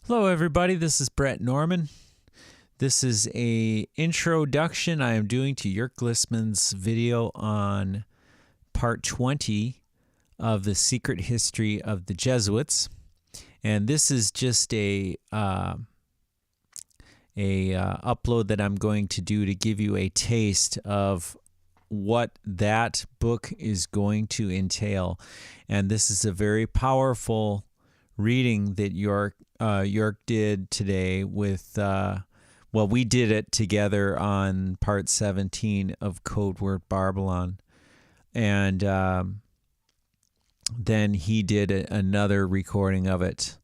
Hello, everybody. This is Brett Norman. This is a introduction I am doing to Jörg Glissman's video on part 20 of the secret history of the Jesuits, and this is just a upload that I'm going to do to give you a taste of what that book is going to entail. And this is a very powerful reading that Jörg did today with, we did it together on part 17 of Code Word Babylon. And then he did another recording of it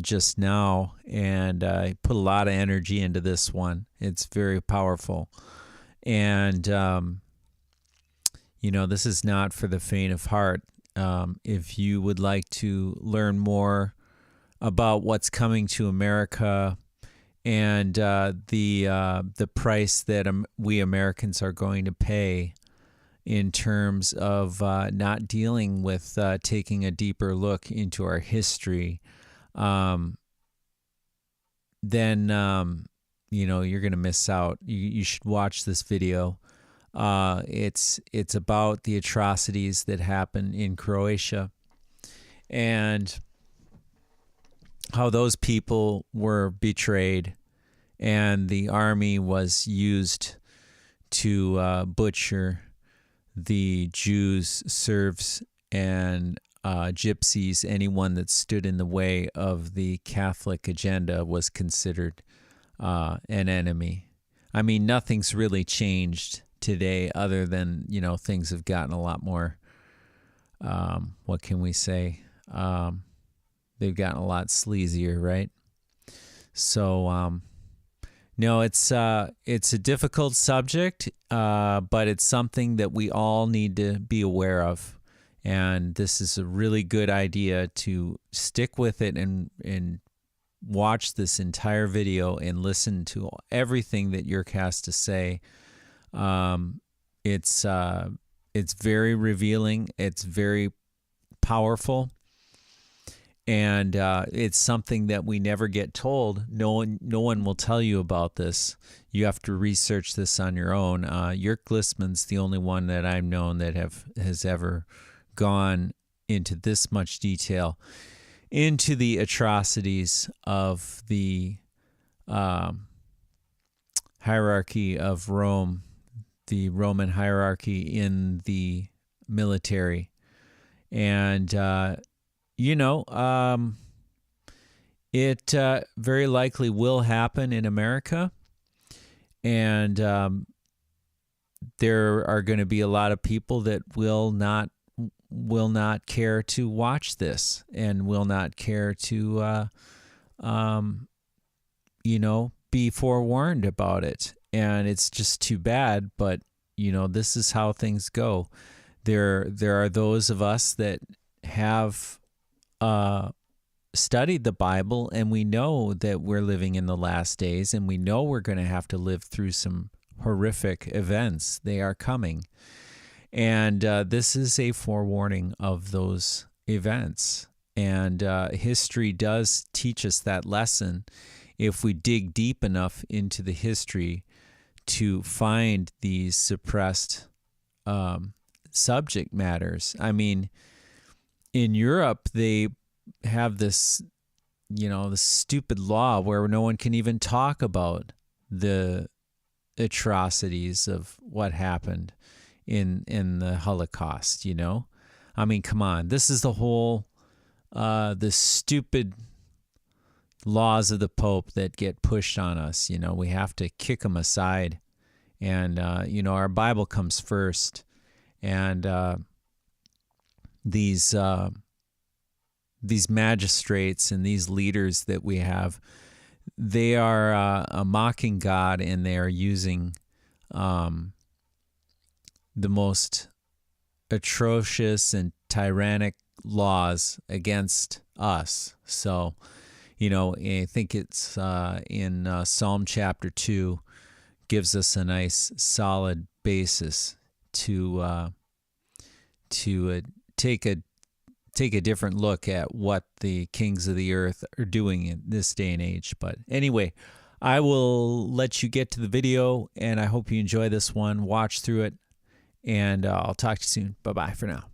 just now, and he put a lot of energy into this one. It's very powerful. And, this is not for the faint of heart. If you would like to learn more about what's coming to America and the price that we Americans are going to pay in terms of not dealing with taking a deeper look into our history, then you're going to miss out. You should watch this video. It's about the atrocities that happened in Croatia and how those people were betrayed, and the army was used to butcher the Jews, Serbs, and Gypsies. Anyone that stood in the way of the Catholic agenda was considered an enemy. I mean, nothing's really changed today other than, things have gotten a lot more, what can we say? They've gotten a lot sleazier, right? So, no, it's a difficult subject, but it's something that we all need to be aware of. And this is a really good idea to stick with it and watch this entire video and listen to everything that Jörg has to say. It's very revealing. It's very powerful. And it's something that we never get told. No one will tell you about this. You have to research this on your own. Jörg Glissman's the only one that I've known that has ever gone into this much detail into the atrocities of the hierarchy of Rome, the Roman hierarchy in the military. And it very likely will happen in America, and there are going to be a lot of people that will not care to watch this and will not care to be forewarned about it. And it's just too bad, but this is how things go. There are those of us that have studied the Bible, and we know that we're living in the last days, and we know we're going to have to live through some horrific events. They are coming. And this is a forewarning of those events. And history does teach us that lesson if we dig deep enough into the history to find these suppressed subject matters. I mean, in Europe, they have this, this stupid law where no one can even talk about the atrocities of what happened in the Holocaust. I mean, come on. This is the whole the stupid laws of the Pope that get pushed on us. We have to kick them aside, and our Bible comes first, and these magistrates and these leaders that we have, they are mocking God, and they are using the most atrocious and tyrannic laws against us. So, I think it's in Psalm chapter 2 gives us a nice solid basis to take a take a different look at what the kings of the earth are doing in this day and age. But anyway, I will let you get to the video, and I hope you enjoy this one. Watch through it, and I'll talk to you soon. Bye-bye for now.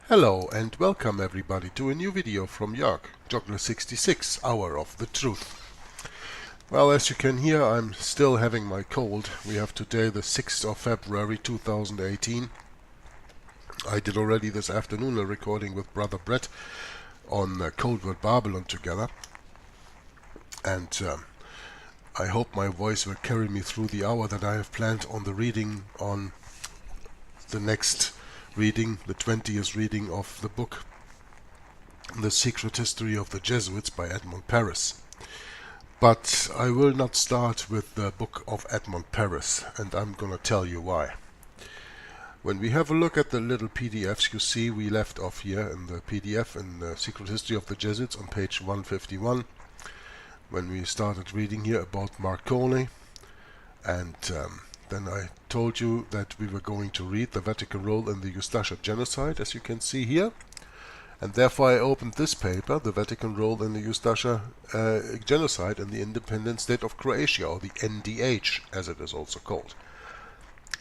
Hello and welcome everybody to a new video from Jörg, Joggler 66, Hour of the Truth. Well, as you can hear, I'm still having my cold. We have today the 6th of February 2018. I did already this afternoon a recording with Brother Brett on Cold Word Babylon together. And I hope my voice will carry me through the hour that I have planned on the reading on the next reading, the 20th reading of the book The Secret History of the Jesuits by Edmond Paris. But I will not start with the book of Edmond Paris, and I'm gonna tell you why. When we have a look at the little PDFs, you see we left off here in the PDF in the Secret History of the Jesuits on page 151, when we started reading here about Marconi, and then I told you that we were going to read the Vatican role in the Ustasha Genocide, as you can see here. And therefore I opened this paper, the Vatican role in the Ustasha Genocide in the Independent State of Croatia, or the NDH, as it is also called.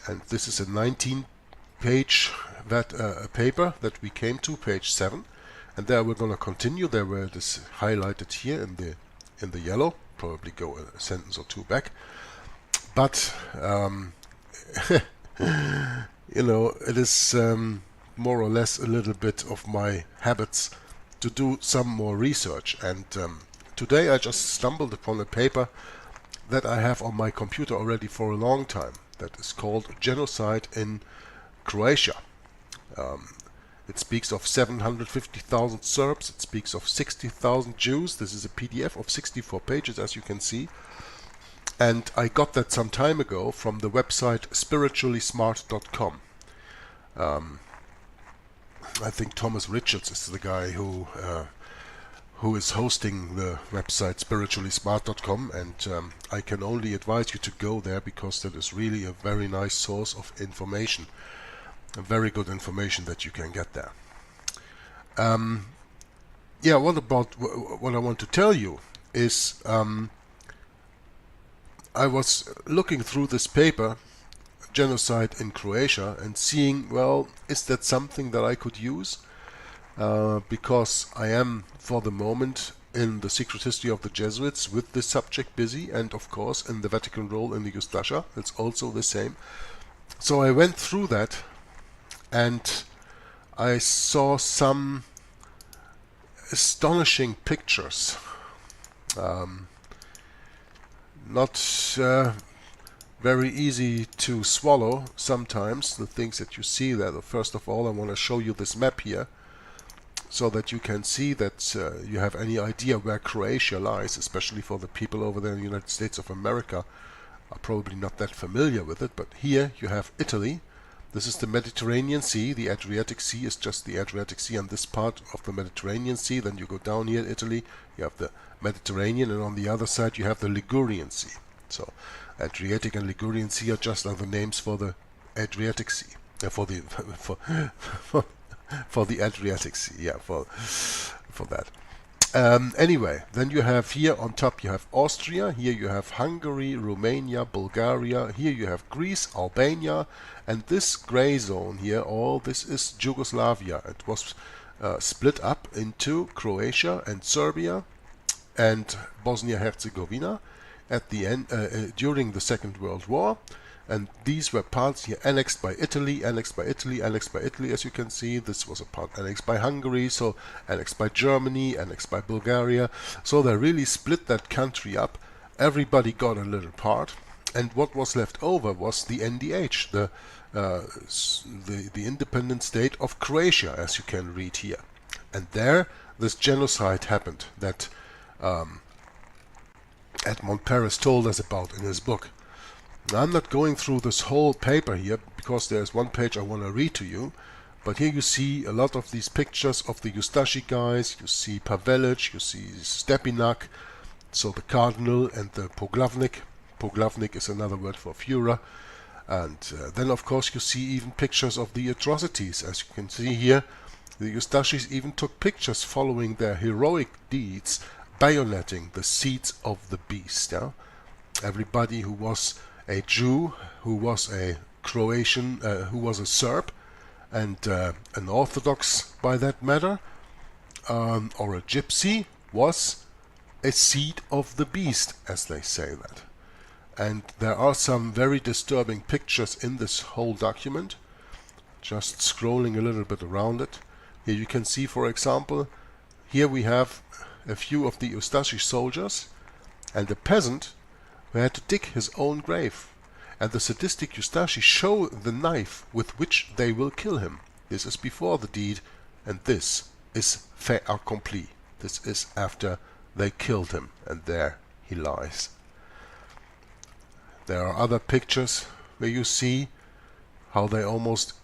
And this is a 19-page paper that we came to, page 7. And there we're going to continue. There where it is highlighted here in the yellow. Probably go a sentence or two back. But, you know, it is more or less a little bit of my habits to do some more research. And today I just stumbled upon a paper that I have on my computer already for a long time. That is called Genocide in Croatia. It speaks of 750,000 Serbs. It speaks of 60,000 Jews. This is a PDF of 64 pages, as you can see. And I got that some time ago from the website spirituallysmart.com. I think Thomas Richards is the guy who is hosting the website spirituallysmart.com, and I can only advise you to go there because that is really a very nice source of information, a very good information that you can get there. Yeah, what I want to tell you is I was looking through this paper, Genocide in Croatia, and seeing, well, is that something that I could use? Because I am, for the moment, in the Secret History of the Jesuits with this subject busy, and of course in the Vatican role in the Ustasha, it's also the same. So I went through that, and I saw some astonishing pictures. Not very easy to swallow sometimes, the things that you see there. First of all, I want to show you this map here so that you can see that you have any idea where Croatia lies, especially for the people over there in the United States of America are probably not that familiar with it. But here you have Italy. This is the Mediterranean Sea. The Adriatic Sea is just the Adriatic Sea on this part of the Mediterranean Sea. Then you go down here, Italy, you have the Mediterranean, and on the other side you have the Ligurian Sea. So Adriatic and Ligurian Sea are just other names for the Adriatic Sea. For the Adriatic Sea, yeah, for that. Anyway, then you have here on top you have Austria, here you have Hungary, Romania, Bulgaria, here you have Greece, Albania, and this gray zone here, all this is Yugoslavia. It was split up into Croatia and Serbia and Bosnia-Herzegovina at the end during the Second World War. And these were parts here annexed by Italy, annexed by Italy, annexed by Italy, as you can see. This was a part annexed by Hungary, so annexed by Germany, annexed by Bulgaria. So they really split that country up. Everybody got a little part. And what was left over was the NDH, the independent state of Croatia, as you can read here. And there, this genocide happened that Edmond Paris told us about in his book. Now, I'm not going through this whole paper here because there's one page I want to read to you, but here you see a lot of these pictures of the Ustashi guys. You see Pavelic, you see Stepinak, so the cardinal, and the Poglavnik. Poglavnik is another word for Führer. And then of course you see even pictures of the atrocities. As you can see here, the Ustashis even took pictures following their heroic deeds, bayoneting the seeds of the beast. Yeah? Everybody who was a Jew, who was a Croatian, who was a Serb, and an Orthodox by that matter, or a Gypsy, was a seed of the beast, as they say that. And there are some very disturbing pictures in this whole document. Just scrolling a little bit around it. Here you can see, for example, here we have a few of the Ustashi soldiers and a peasant who had to dig his own grave. And the sadistic Ustashi show the knife with which they will kill him. This is before the deed, and this is fait accompli. This is after they killed him, and there he lies. There are other pictures where you see how they almost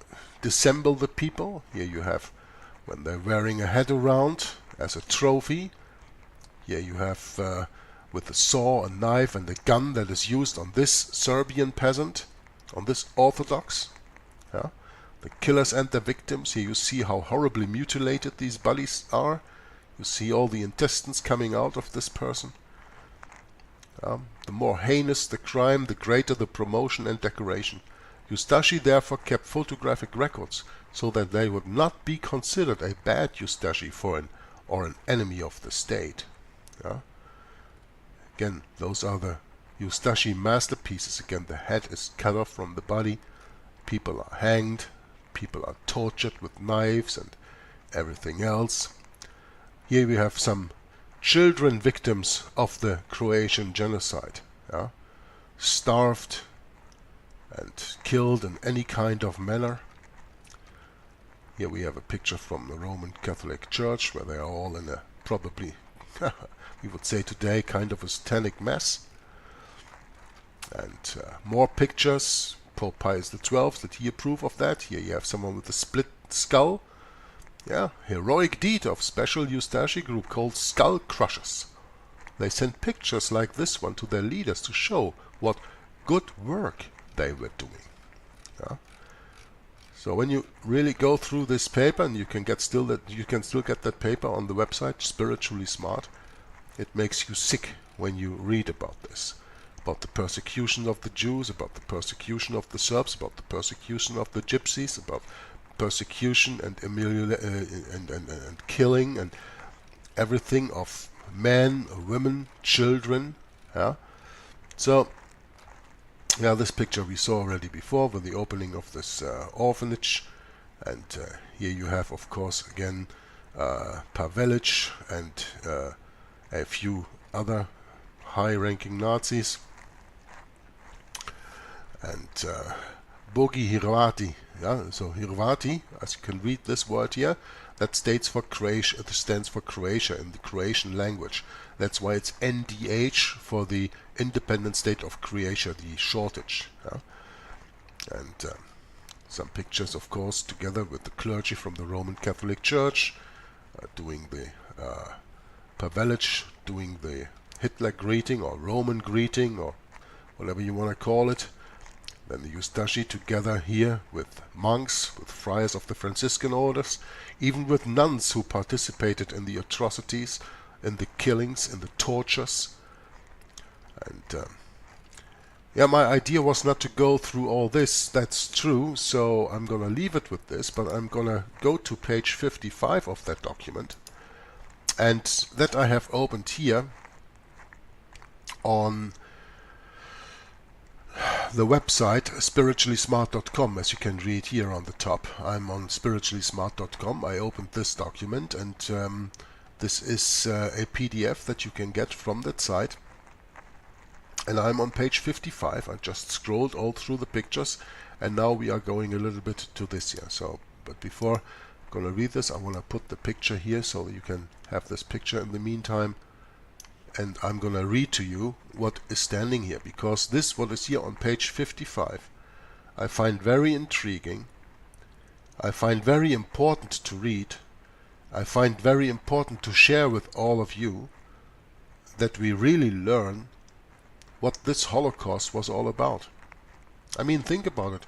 dissemble the people. Here you have when they're wearing a head around as a trophy. Here you have with a saw, a knife, and a gun that is used on this Serbian peasant, on this Orthodox. Yeah? The killers and their victims. Here you see how horribly mutilated these bodies are. You see all the intestines coming out of this person. The more heinous the crime, the greater the promotion and decoration. Ustashi therefore kept photographic records so that they would not be considered a bad Ustashi for or an enemy of the state. Yeah? Again, those are the Ustashi masterpieces. Again, the head is cut off from the body. People are hanged. People are tortured with knives and everything else. Here we have some children victims of the Croatian genocide. Yeah? Starved and killed in any kind of manner. Here we have a picture from the Roman Catholic Church where they are all in a probably we would say today kind of a satanic mess. And more pictures. Pope Pius XII, did he approve of that? Here you have someone with a split skull. Yeah, heroic deed of special Ustashi group called Skull Crushers. They sent pictures like this one to their leaders to show what good work they were doing. Yeah? So when you really go through this paper, and you can still get that paper on the website, Spiritually Smart, it makes you sick when you read about this. About the persecution of the Jews, about the persecution of the Serbs, about the persecution of the Gypsies, about persecution and killing and everything of men, women, children. Yeah? So, yeah, this picture we saw already before with the opening of this orphanage. And here you have, of course, again, Pavelic and a few other high-ranking Nazis. And Bogi Hirvati. Yeah, so Hirvati, as you can read this word here, that stands for Croatia. It stands for Croatia in the Croatian language. That's why it's NDH for the independent state of Croatia, the shortage. Yeah? And some pictures, of course, together with the clergy from the Roman Catholic Church, doing the Pavelic, doing the Hitler greeting or Roman greeting or whatever you want to call it. Then the Ustashi together here with monks, with friars of the Franciscan orders, even with nuns who participated in the atrocities in the killings, in the tortures. And yeah, my idea was not to go through all this, that's true, so I'm gonna leave it with this, but I'm gonna go to page 55 of that document, and that I have opened here on the website spirituallysmart.com, as you can read here on the top. I'm on spirituallysmart.com. I opened this document, and this is a PDF that you can get from that site. And I'm on page 55. I just scrolled all through the pictures, and now we are going a little bit to this here. So, but before I'm going to read this, I want to put the picture here so that you can have this picture in the meantime. And I'm going to read to you what is standing here, because this, what is here on page 55, I find very intriguing. I find very important to read. I find very important to share with all of you, that we really learn what this Holocaust was all about. I mean, think about it.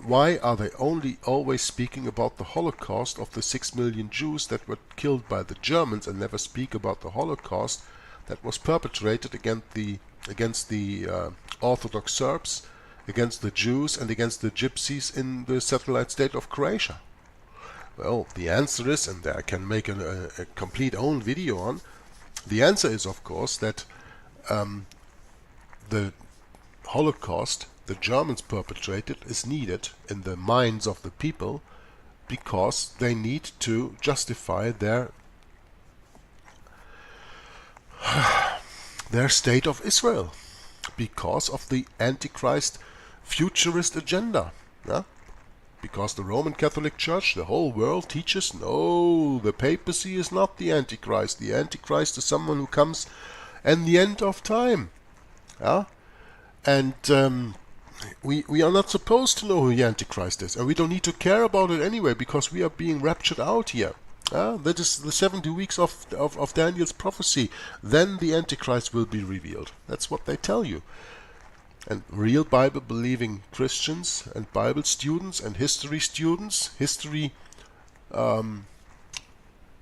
Why are they only always speaking about the Holocaust of the 6 million Jews that were killed by the Germans, and never speak about the Holocaust that was perpetrated against the Orthodox Serbs, against the Jews, and against the Gypsies in the satellite state of Croatia? Well, the answer is, and I can make a complete own video on, the answer is, of course, that the Holocaust the Germans perpetrated is needed in the minds of the people, because they need to justify their state of Israel, because of the Antichrist futurist agenda. Yeah? Because the Roman Catholic Church, the whole world, teaches, no, the papacy is not the Antichrist. The Antichrist is someone who comes in the end of time. Yeah? And we are not supposed to know who the Antichrist is, and we don't need to care about it anyway, because we are being raptured out here. That is the 70 weeks of Daniel's prophecy. Then the Antichrist will be revealed. That's what they tell you. And real Bible-believing Christians and Bible students and history students,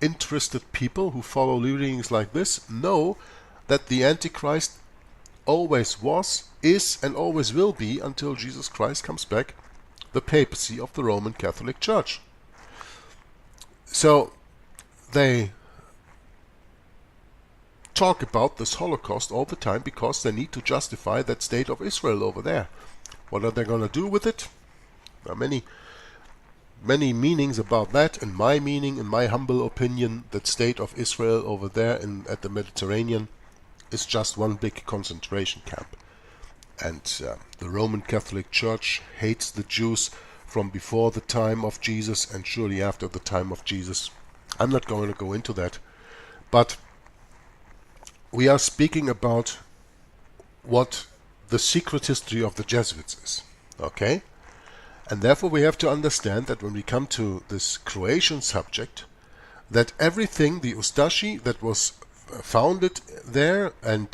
interested people who follow readings like this, know that the Antichrist always was, is, and always will be, until Jesus Christ comes back, the papacy of the Roman Catholic Church. So they talk about this Holocaust all the time, because they need to justify that state of Israel over there. What are they going to do with it? There are many meanings about that. And my meaning, in my humble opinion, that state of Israel over there at the Mediterranean is just one big concentration camp. And the Roman Catholic Church hates the Jews from before the time of Jesus, and surely after the time of Jesus. I'm not going to go into that. But we are speaking about what the secret history of the Jesuits is. Okay? And therefore we have to understand that when we come to this Croatian subject, that everything, the Ustashi that was founded there, and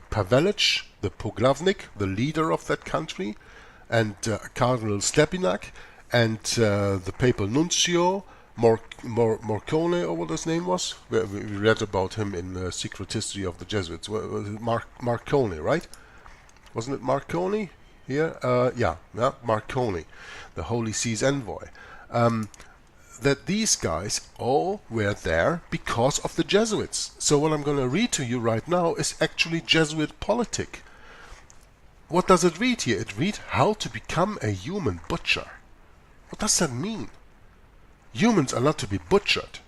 Pavelic, the Poglavnik, the leader of that country, and Cardinal Stepinac, and the papal nuncio, Morcone, or what his name was. We read about him in the Secret History of the Jesuits. Marconi, right? Wasn't it Marconi here? Yeah, Marconi, the Holy See's envoy. That these guys all were there because of the Jesuits. So what I'm going to read to you right now is actually Jesuit politic. What does it read here? It reads how to become a human butcher. What does that mean? Humans are not to be butchered.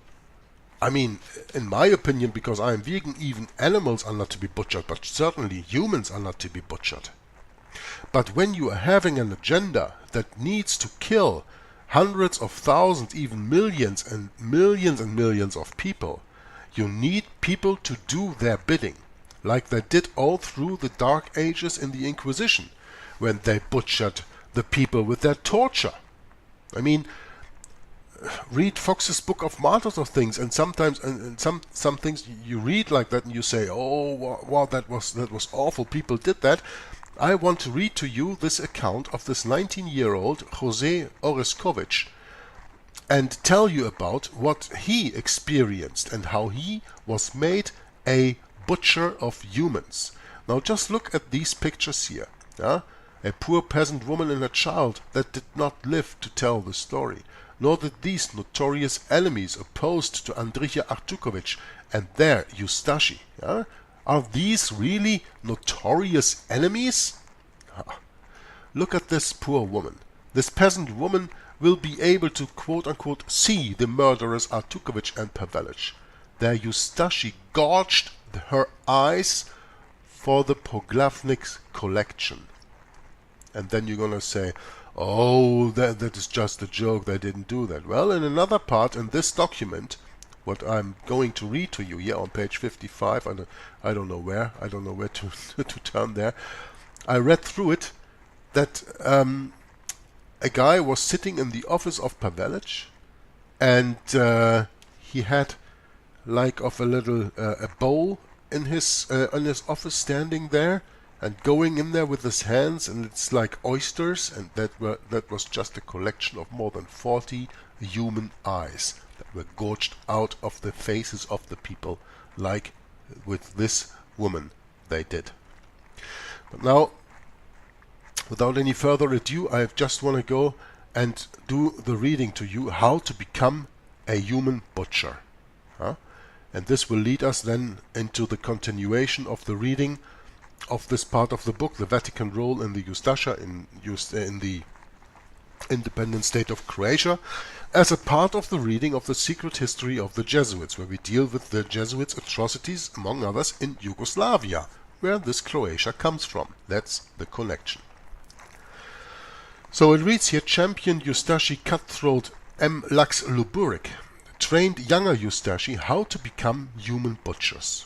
I mean, in my opinion, because I am vegan, even animals are not to be butchered, but certainly humans are not to be butchered. But when you are having an agenda that needs to kill hundreds of thousands, even millions and millions of people, you need people to do their bidding, like they did all through the Dark Ages in the Inquisition, when they butchered the people with their torture. I mean, read Fox's Book of Martyrs of things, and sometimes and some things you read like that and you say, oh wow, that was awful, people did that. I want to read to you this account of this 19-year-old Jose Oreskowicz, and tell you about what he experienced and how he was made a butcher of humans. Now just look at these pictures here. Yeah? A poor peasant woman and a child that did not live to tell the story. Nor did these notorious enemies opposed to Andrija Artukovic and their Ustashi. Yeah? Are these really notorious enemies? Look at this poor woman. This peasant woman will be able to quote-unquote see the murderers Artukovic and Pavelic. Their Ustashi gorged her eyes for the Poglavnik's collection. And then you're gonna say, oh, that is just a joke, they didn't do that. Well, in another part in this document, what I'm going to read to you here on page 55, and I don't know where to, to turn there, I read through it that a guy was sitting in the office of Pavelic, and he had like of a little a bowl in his office standing there, and going in there with his hands, and it's like oysters, and that was just a collection of more than 40 human eyes that were gorged out of the faces of the people, like with this woman they did. But now, without any further ado, I just want to go and do the reading to you, how to become a human butcher. And this will lead us then into the continuation of the reading of this part of the book, the Vatican role in the Ustasha in the independent state of Croatia, as a part of the reading of the secret history of the Jesuits, where we deal with the Jesuits' atrocities, among others, in Yugoslavia, where this Croatia comes from. That's the connection. So it reads here, champion Ustashi cutthroat M. Lux Luburic trained younger Ustashi how to become human butchers.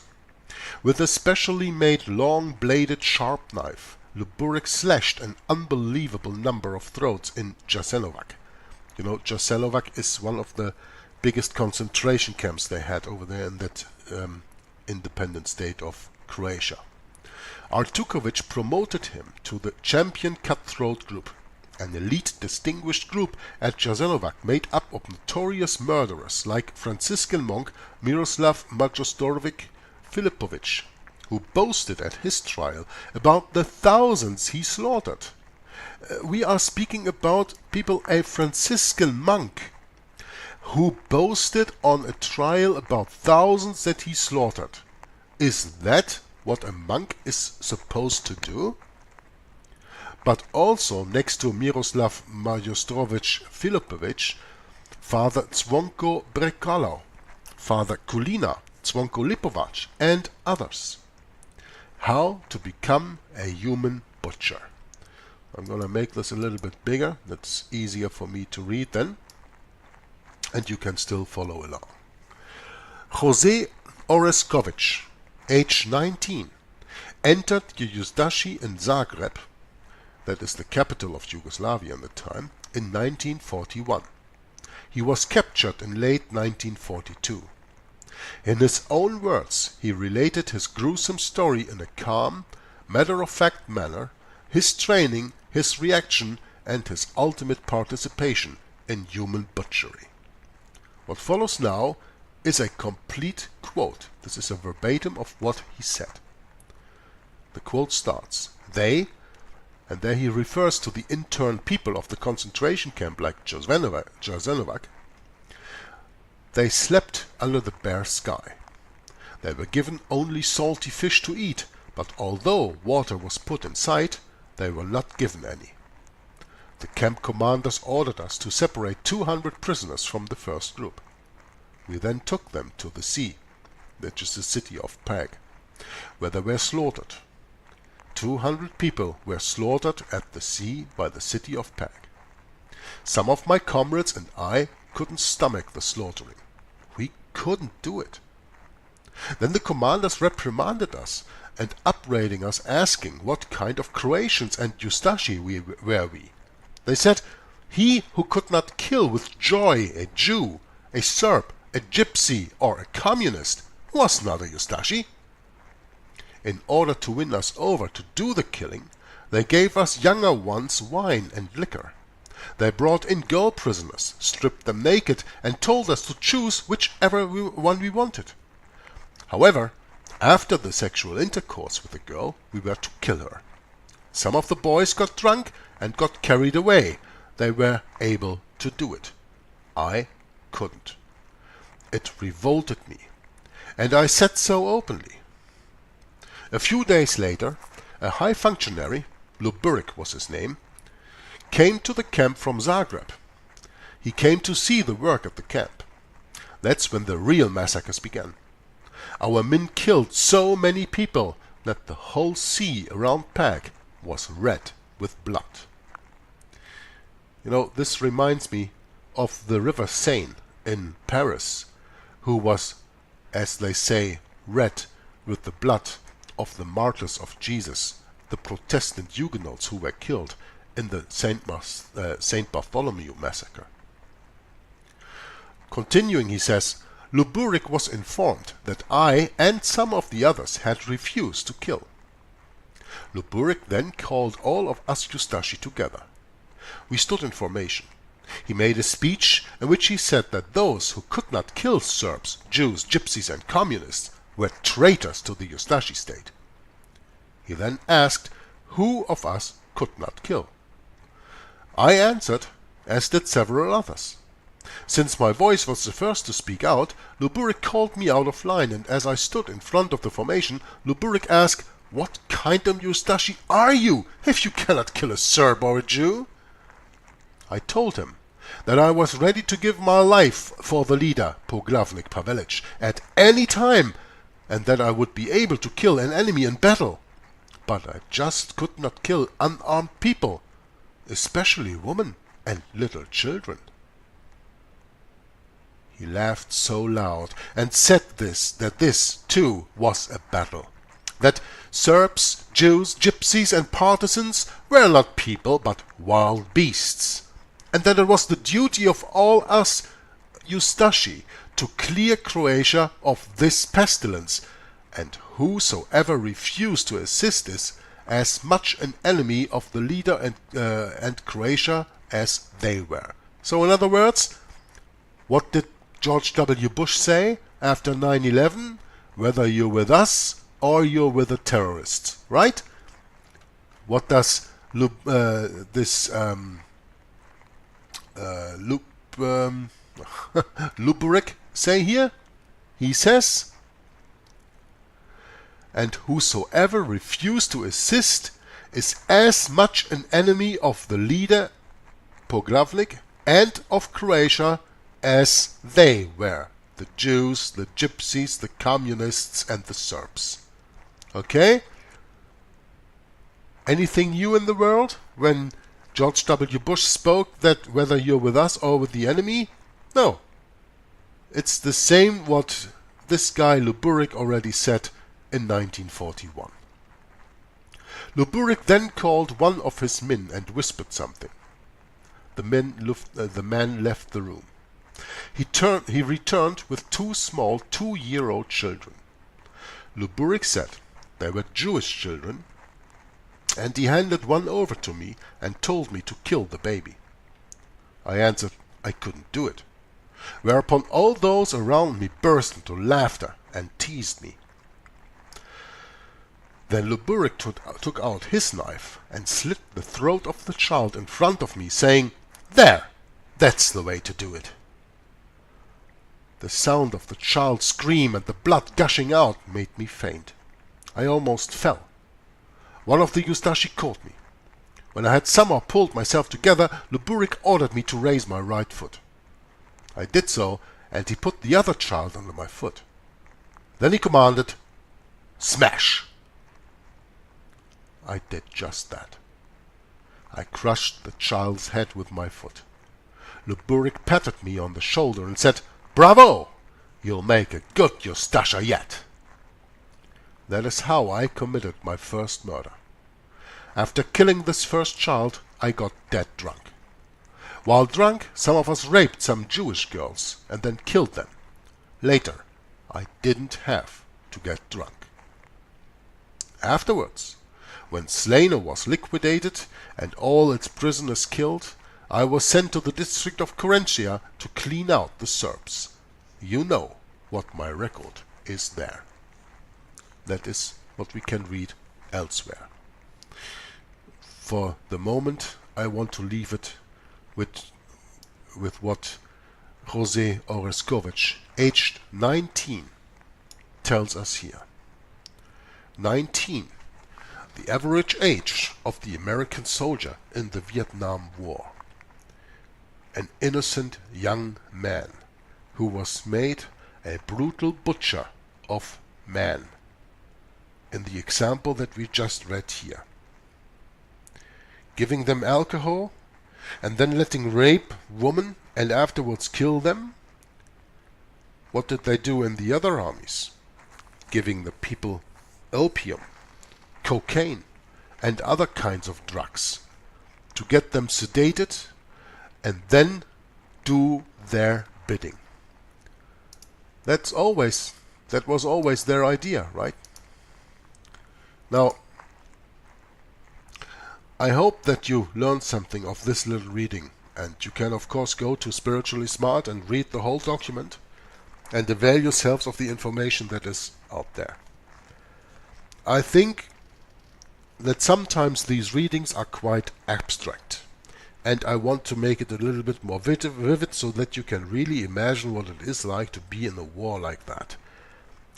With a specially made long-bladed sharp knife, Luburic slashed an unbelievable number of throats in Jasenovac. You know, Jasenovac is one of the biggest concentration camps they had over there in that independent state of Croatia. Artukovic promoted him to the champion cutthroat group, an elite distinguished group at Jasenovac made up of notorious murderers like Franciscan monk Miroslav Majostorovic Filipovic, who boasted at his trial about the thousands he slaughtered. We are speaking about people, a Franciscan monk, who boasted on a trial about thousands that he slaughtered. Is that what a monk is supposed to do? But also next to Miroslav Majostorovic Filipovic, Father Zvonko Brekalo, Father Kulina, Zvonko Lipovac, and others. How to become a human butcher. I'm going to make this a little bit bigger. That's easier for me to read then. And you can still follow along. Jose Oreskovic, age 19, entered Ustashi in Zagreb, that is the capital of Yugoslavia at the time, in 1941. He was captured in late 1942. In his own words, he related his gruesome story in a calm, matter-of-fact manner, his training, his reaction, and his ultimate participation in human butchery. What follows now is a complete quote. This is a verbatim of what he said. The quote starts, "They," and there he refers to the interned people of the concentration camp like Jasenovac, "they slept under the bare sky. They were given only salty fish to eat, but although water was put in sight, they were not given any. The camp commanders ordered us to separate 200 prisoners from the first group. We then took them to the sea, which is the city of Pag, where they were slaughtered. 200 people were slaughtered at the sea by the city of Pag. Some of my comrades and I couldn't stomach the slaughtering. We couldn't do it. Then the commanders reprimanded us and upbraiding us, asking what kind of Croatians and Ustashi were we. They said, he who could not kill with joy a Jew, a Serb, a Gypsy, or a Communist was not a Ustashi. In order to win us over to do the killing, they gave us younger ones wine and liquor. They brought in girl prisoners, stripped them naked, and told us to choose whichever one we wanted. However, after the sexual intercourse with the girl, we were to kill her. Some of the boys got drunk and got carried away. They were able to do it. I couldn't. It revolted me, and I said so openly. A few days later, a high functionary, Luburik was his name, came to the camp from Zagreb. He came to see the work at the camp. That's when the real massacres began. Our men killed so many people that the whole sea around Pag was red with blood. You know, this reminds me of the river Seine in Paris, who was, as they say, red with the blood of the martyrs of Jesus, the Protestant Huguenots who were killed in the Saint Bartholomew massacre. Continuing, he says, Luburik was informed that I and some of the others had refused to kill. Luburik then called all of us Ustashi together. We stood in formation. He made a speech in which he said that those who could not kill Serbs, Jews, Gypsies and Communists were traitors to the Ustashi state. He then asked who of us could not kill. I answered, as did several others. Since my voice was the first to speak out, Luburik called me out of line, and as I stood in front of the formation, Luburik asked, "What kind of Ustashi are you, if you cannot kill a Serb or a Jew?" I told him that I was ready to give my life for the leader, Poglavnik Pavelic, at any time, and that I would be able to kill an enemy in battle. But I just could not kill unarmed people, especially women and little children. He laughed so loud and said that this, too, was a battle. That Serbs, Jews, Gypsies and partisans were not people but wild beasts, and that it was the duty of all us Ustashi to clear Croatia of this pestilence, and whosoever refused to assist is as much an enemy of the leader and Croatia as they were. So in other words, what did George W. Bush say after 9/11? Whether you're with us or you're with the terrorists, right? What does Luburik say here? He says, "And whosoever refused to assist is as much an enemy of the leader, Poglavnik, and of Croatia as they were, the Jews, the Gypsies, the Communists, and the Serbs." Okay? Anything new in the world when George W. Bush spoke that whether you're with us or with the enemy? No. It's the same what this guy Luburik already said in 1941. Luburik then called one of his men and whispered something. The man left the room. He returned with two small 2-year-old children. Luburik said they were Jewish children, and he handed one over to me and told me to kill the baby. I answered I couldn't do it, whereupon all those around me burst into laughter and teased me. Then Luburik took out his knife and slit the throat of the child in front of me, saying, "There, that's the way to do it." The sound of the child's scream and the blood gushing out made me faint. I almost fell. One of the Ustashi caught me. When I had somehow pulled myself together, Luburik ordered me to raise my right foot. I did so, and he put the other child under my foot. Then he commanded, "Smash!" I did just that. I crushed the child's head with my foot. Luburik patted me on the shoulder and said, "Bravo! You'll make a good Ustasha yet." That is how I committed my first murder. After killing this first child, I got dead drunk. While drunk, some of us raped some Jewish girls and then killed them. Later, I didn't have to get drunk. Afterwards, when Slaino was liquidated and all its prisoners killed, I was sent to the district of Carinthia to clean out the Serbs. You know what my record is there. That is what we can read elsewhere. For the moment, I want to leave it with what Jose Oreskowicz, aged 19, tells us here. 19, the average age of the American soldier in the Vietnam War. An innocent young man who was made a brutal butcher of men, in the example that we just read here. Giving them alcohol, and then letting rape women and afterwards kill them? What did they do in the other armies? Giving the people opium, cocaine, and other kinds of drugs to get them sedated and then do their bidding. That was always their idea, right? Now, I hope that you learned something of this little reading, and you can of course go to Spiritually Smart and read the whole document and avail yourselves of the information that is out there. I think that sometimes these readings are quite abstract, and I want to make it a little bit more vivid so that you can really imagine what it is like to be in a war like that,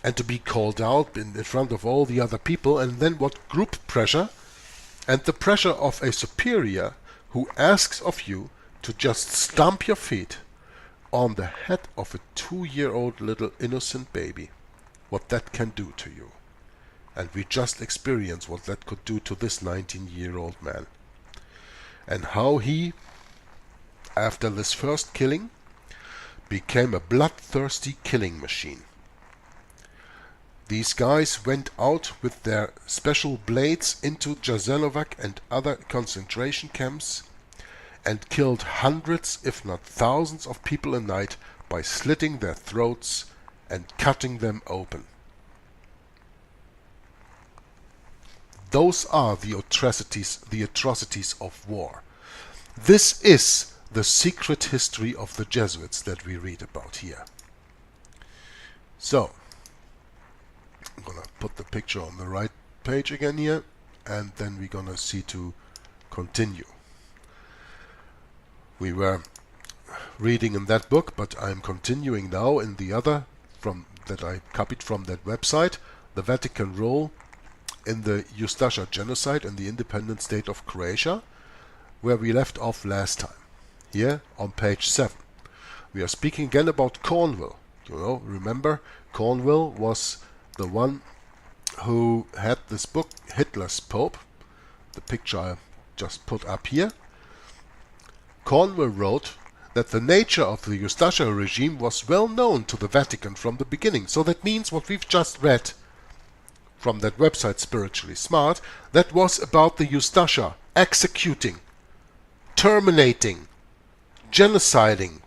and to be called out in front of all the other people, and then what group pressure and the pressure of a superior who asks of you to just stamp your feet on the head of a 2-year-old little innocent baby, what that can do to you. And we just experienced what that could do to this 19-year-old man. And how he, after this first killing, became a bloodthirsty killing machine. These guys went out with their special blades into Jasenovac and other concentration camps and killed hundreds, if not thousands, of people a night by slitting their throats and cutting them open. Those are the atrocities of war. This is the secret history of the Jesuits that we read about here. So, I'm gonna put the picture on the right page again here, and then we're gonna see to continue. We were reading in that book, but I'm continuing now in the other that I copied from that website, the Vatican role in the Ustasha genocide in the independent state of Croatia, where we left off last time. Here on page 7. We are speaking again about Cornwall. You know, remember, Cornwall was the one who had this book, Hitler's Pope, the picture I just put up here. Cornwall wrote that the nature of the Ustasha regime was well known to the Vatican from the beginning. So that means what we've just read from that website, Spiritually Smart, that was about the Ustasha executing, terminating, genociding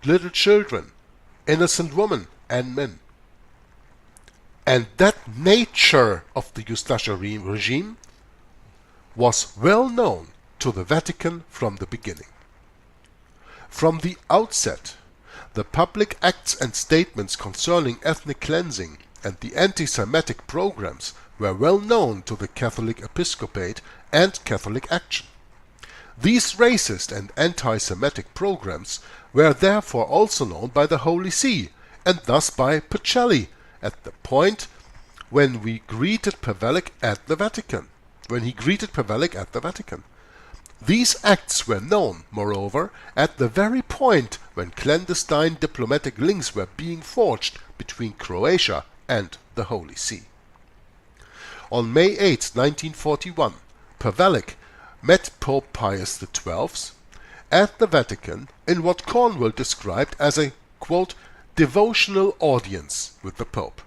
little children, innocent women and men. And that nature of the Ustasha regime was well known to the Vatican from the beginning. From the outset, the public acts and statements concerning ethnic cleansing and the anti-Semitic programs were well known to the Catholic Episcopate and Catholic Action. These racist and anti-Semitic programs were therefore also known by the Holy See, and thus by Pacelli, at the point when he greeted Pavelic at the Vatican. These acts were known, moreover, at the very point when clandestine diplomatic links were being forged between Croatia and the Holy See. On May 8, 1941, Pavelic met Pope Pius XII at the Vatican in what Cornwall described as a, quote, devotional audience with the Pope.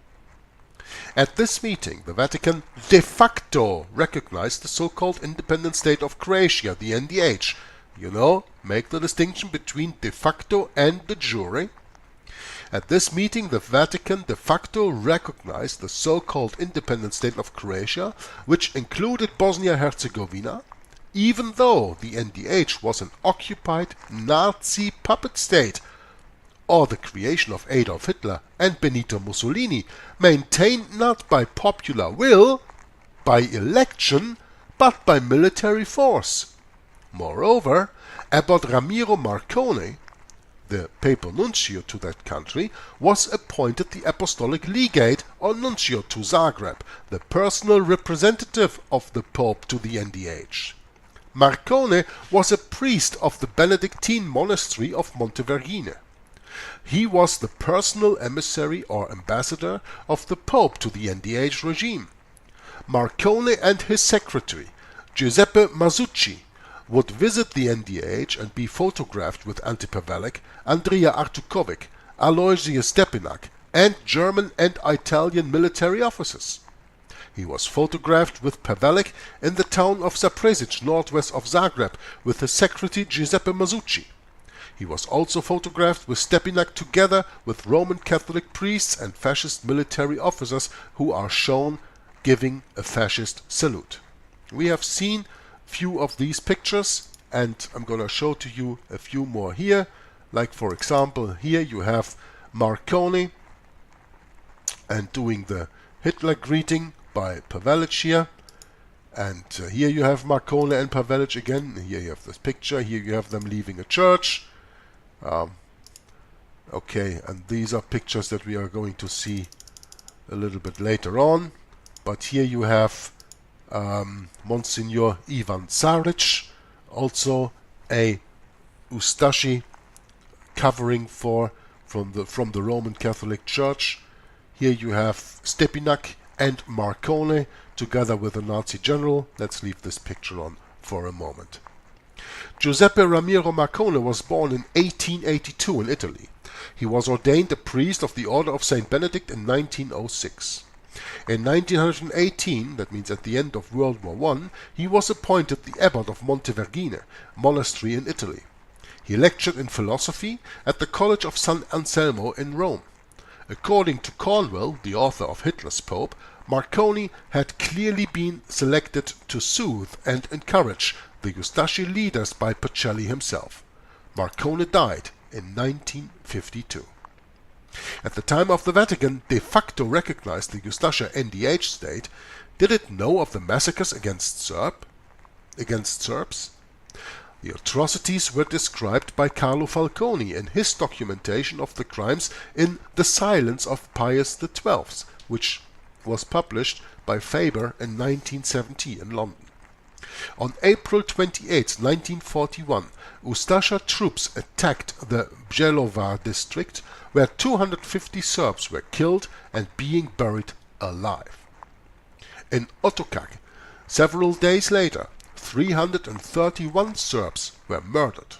At this meeting, the Vatican de facto recognized the so-called independent state of Croatia, the NDH. You know, make the distinction between de facto and de jure. At this meeting, the Vatican de facto recognized the so-called independent state of Croatia, which included Bosnia-Herzegovina, even though the NDH was an occupied Nazi puppet state, or the creation of Adolf Hitler and Benito Mussolini, maintained not by popular will, by election, but by military force. Moreover, Abbot Ramiro Marconi, the papal nuncio to that country, was appointed the apostolic legate or nuncio to Zagreb, the personal representative of the Pope to the NDH. Marconi was a priest of the Benedictine monastery of Montevergine. He was the personal emissary or ambassador of the Pope to the NDH regime. Marconi and his secretary, Giuseppe Masucci, would visit the NDH and be photographed with Ante Pavelic, Andrea Artukovic, Aloysius Stepinac, and German and Italian military officers. He was photographed with Pavelic in the town of Zaprezic, northwest of Zagreb, with his secretary Giuseppe Masucci. He was also photographed with Stepinac together with Roman Catholic priests and fascist military officers who are shown giving a fascist salute. We have seen few of these pictures, and I'm going to show to you a few more here. Like for example, here you have Marconi and doing the Hitler greeting by Pavelic here. And here you have Marconi and Pavelic again. Here you have this picture. Here you have them leaving a church. Okay, and these are pictures that we are going to see a little bit later on. But here you have Monsignor Ivan Tsaric, also a Ustashi covering from the Roman Catholic Church. Here you have Stepinac and Marconi together with a Nazi general. Let's leave this picture on for a moment. Giuseppe Ramiro Marconi was born in 1882 in Italy. He was ordained a priest of the Order of St. Benedict in 1906. In 1918, that means at the end of World War I, he was appointed the abbot of Montevergine, monastery in Italy. He lectured in philosophy at the College of San Anselmo in Rome. According to Cornwell, the author of Hitler's Pope, Marconi had clearly been selected to soothe and encourage the Ustashi leaders by Pacelli himself. Marconi died in 1952. At the time of the Vatican de facto recognized the Ustasha NDH state, did it know of the massacres against Serbs? The atrocities were described by Carlo Falconi in his documentation of the crimes in The Silence of Pius XII, which was published by Faber in 1970 in London. On April 28, 1941, Ustasha troops attacked the Bjelovar district, where 250 Serbs were killed and being buried alive. In Otokak, several days later, 331 Serbs were murdered.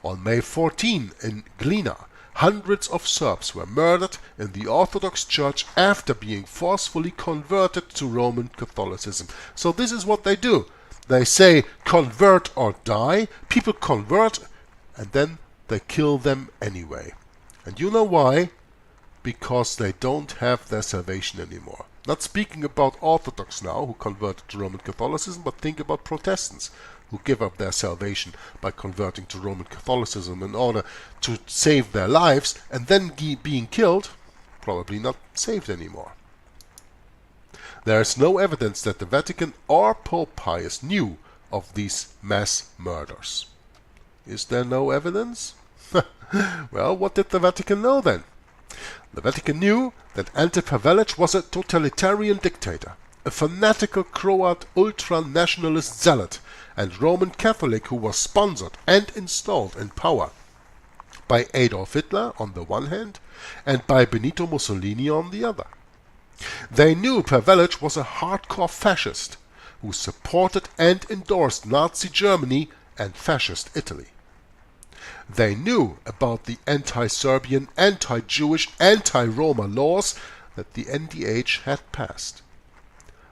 On May 14, in Glina, hundreds of Serbs were murdered in the Orthodox Church after being forcefully converted to Roman Catholicism. So this is what they do. They say, convert or die. People convert, and then they kill them anyway. And you know why? Because they don't have their salvation anymore. Not speaking about Orthodox now, who converted to Roman Catholicism, but think about Protestants, who give up their salvation by converting to Roman Catholicism in order to save their lives, and then being killed, probably not saved anymore. There is no evidence that the Vatican or Pope Pius knew of these mass murders. Is there no evidence? Well, what did the Vatican know then? The Vatican knew that Ante Pavelic was a totalitarian dictator, a fanatical Croat ultra-nationalist zealot, and Roman Catholic who was sponsored and installed in power by Adolf Hitler on the one hand and by Benito Mussolini on the other. They knew Pavelic was a hardcore fascist who supported and endorsed Nazi Germany and fascist Italy. They knew about the anti-Serbian, anti-Jewish, anti-Roma laws that the NDH had passed.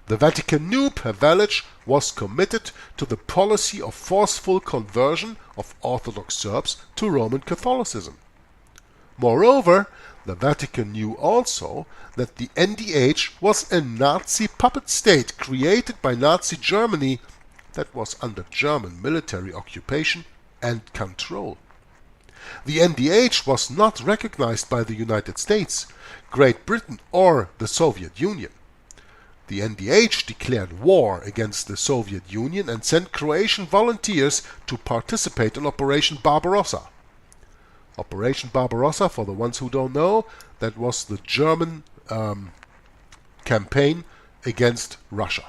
The Vatican knew Pavelic was committed to the policy of forceful conversion of Orthodox Serbs to Roman Catholicism. Moreover, the Vatican knew also that the NDH was a Nazi puppet state created by Nazi Germany that was under German military occupation and control. The NDH was not recognized by the United States, Great Britain or the Soviet Union. The NDH declared war against the Soviet Union and sent Croatian volunteers to participate in Operation Barbarossa. Operation Barbarossa, for the ones who don't know, that was the German campaign against Russia.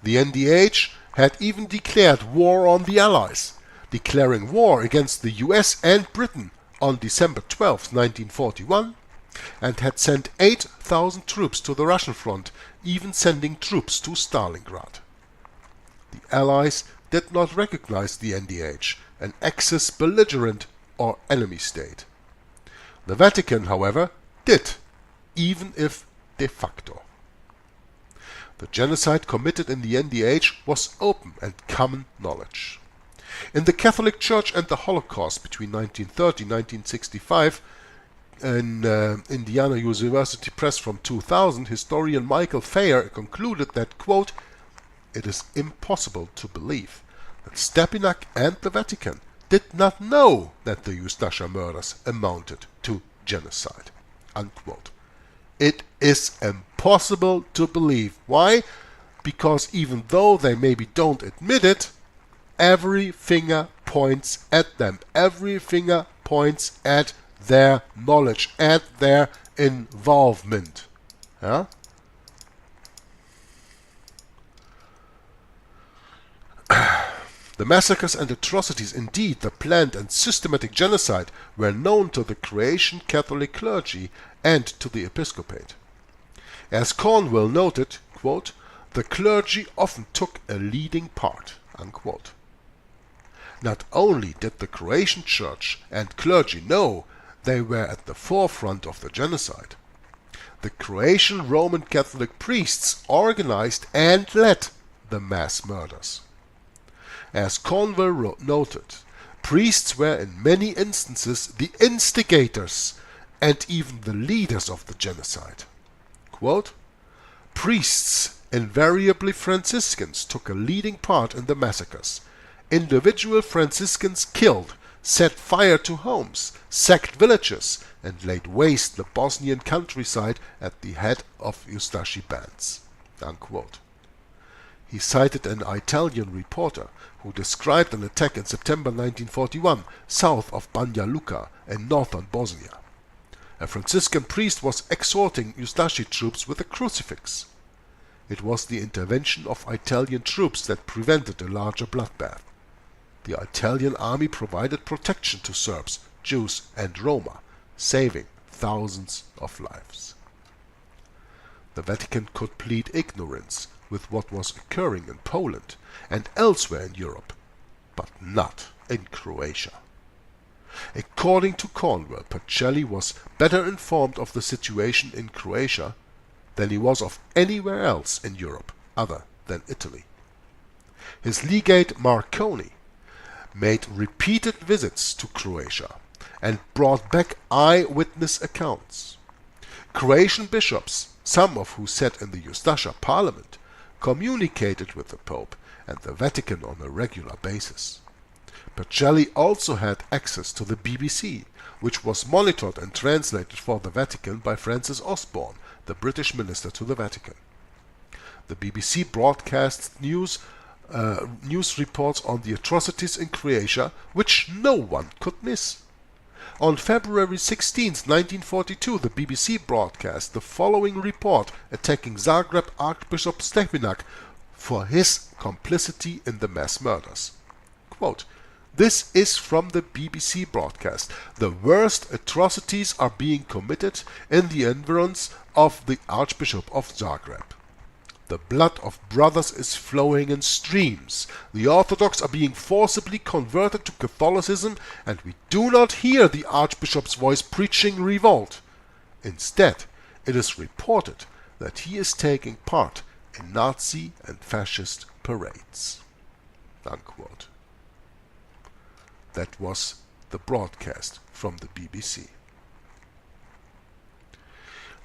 The NDH had even declared war on the Allies, declaring war against the US and Britain on December 12, 1941, and had sent 8,000 troops to the Russian front, even sending troops to Stalingrad. The Allies did not recognize the NDH, an Axis belligerent or enemy state. The Vatican, however, did, even if de facto. The genocide committed in the NDH was open and common knowledge. In the Catholic Church and the Holocaust between 1930 and 1965, in Indiana University Press from 2000, historian Michael Fayer concluded that, quote, "It is impossible to believe that Stepinac and the Vatican did not know that the Ustasha murders amounted to genocide." Unquote. It is impossible to believe. Why? Because even though they maybe don't admit it, every finger points at them. Every finger points at their knowledge, at their involvement. Yeah? The massacres and atrocities, indeed the planned and systematic genocide, were known to the Croatian Catholic clergy and to the episcopate. As Cornwell noted, quote, "The clergy often took a leading part." Unquote. Not only did the Croatian church and clergy know they were at the forefront of the genocide, the Croatian Roman Catholic priests organized and led the mass murders. As Cornwell noted, priests were in many instances the instigators and even the leaders of the genocide. Quote, "Priests, invariably Franciscans, took a leading part in the massacres. Individual Franciscans killed, set fire to homes, sacked villages, and laid waste the Bosnian countryside at the head of Ustashi bands." Unquote. He cited an Italian reporter who described an attack in September 1941 south of Banja Luka in northern Bosnia. A Franciscan priest was exhorting Ustashi troops with a crucifix. It was the intervention of Italian troops that prevented a larger bloodbath. The Italian army provided protection to Serbs, Jews and Roma, saving thousands of lives. The Vatican could plead ignorance with what was occurring in Poland and elsewhere in Europe, but not in Croatia. According to Cornwell, Pacelli was better informed of the situation in Croatia than he was of anywhere else in Europe other than Italy. His legate Marconi made repeated visits to Croatia and brought back eyewitness accounts. Croatian bishops, some of who sat in the Ustasha parliament, communicated with the Pope and the Vatican on a regular basis. Pacelli also had access to the BBC, which was monitored and translated for the Vatican by Francis Osborne, the British minister to the Vatican. The BBC broadcasts news reports on the atrocities in Croatia, which no one could miss. On February 16, 1942, the BBC broadcast the following report attacking Zagreb Archbishop Stepinac for his complicity in the mass murders. Quote, "This is from the BBC broadcast. The worst atrocities are being committed in the environs of the Archbishop of Zagreb. The blood of brothers is flowing in streams. The Orthodox are being forcibly converted to Catholicism, and we do not hear the Archbishop's voice preaching revolt. Instead, it is reported that he is taking part in Nazi and fascist parades." Unquote. That was the broadcast from the BBC.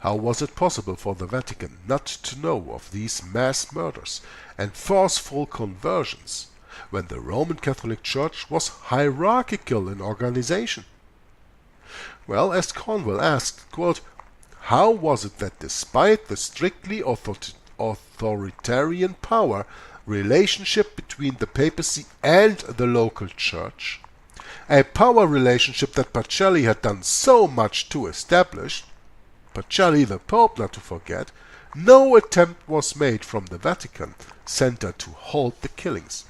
How was it possible for the Vatican not to know of these mass murders and forceful conversions when the Roman Catholic Church was hierarchical in organization? Well, as Cornwell asked, quote, how was it that despite the strictly authoritarian power relationship between the papacy and the local church, a power relationship that Pacelli had done so much to establish, Pacelli the Pope not to forget, no attempt was made from the Vatican center to halt the killings,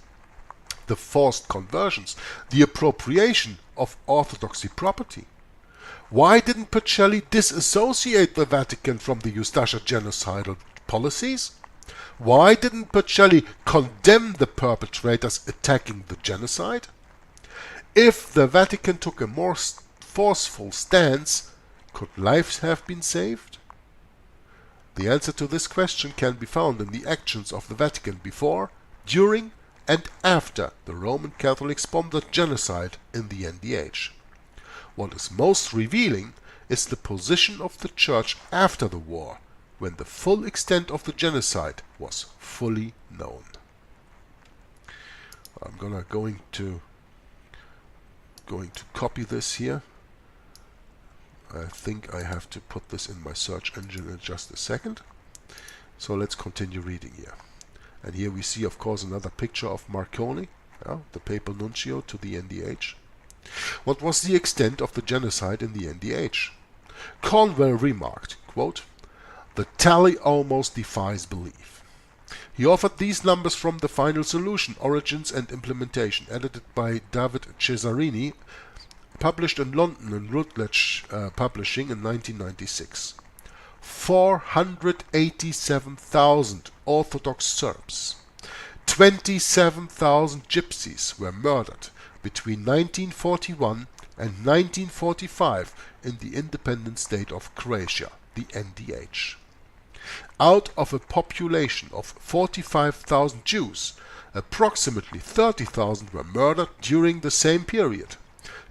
the forced conversions, the appropriation of Orthodoxy property? Why didn't Pacelli disassociate the Vatican from the Ustasha genocidal policies? Why didn't Pacelli condemn the perpetrators attacking the genocide? If the Vatican took a more forceful stance, could lives have been saved? The answer to this question can be found in the actions of the Vatican before, during, and after the Roman Catholic-sponsored genocide in the NDH. What is most revealing is the position of the Church after the war, when the full extent of the genocide was fully known. I'm going to copy this here. I think I have to put this in my search engine in just a second. So let's continue reading here. And here we see, of course, another picture of Marconi, the papal nuncio to the NDH. What was the extent of the genocide in the NDH? Cornwell remarked, quote, the tally almost defies belief. He offered these numbers from the Final Solution, Origins and Implementation, edited by David Cesarini, published in London in Routledge Publishing in 1996. 487,000 Orthodox Serbs, 27,000 Gypsies were murdered between 1941 and 1945 in the independent state of Croatia, the NDH. Out of a population of 45,000 Jews, approximately 30,000 were murdered during the same period.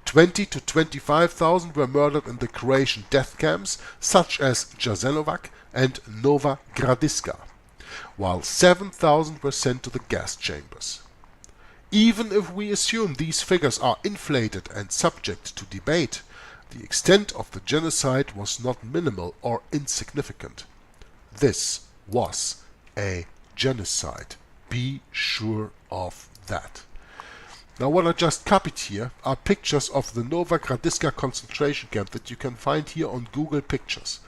20 to 25,000 were murdered in the Croatian death camps such as Jasenovac and Nova Gradiška, while 7,000 were sent to the gas chambers. Even if we assume these figures are inflated and subject to debate, the extent of the genocide was not minimal or insignificant. This was a genocide. Be sure of that. Now what I just copied here are pictures of the Nova Gradiška concentration camp that you can find here on Google Pictures.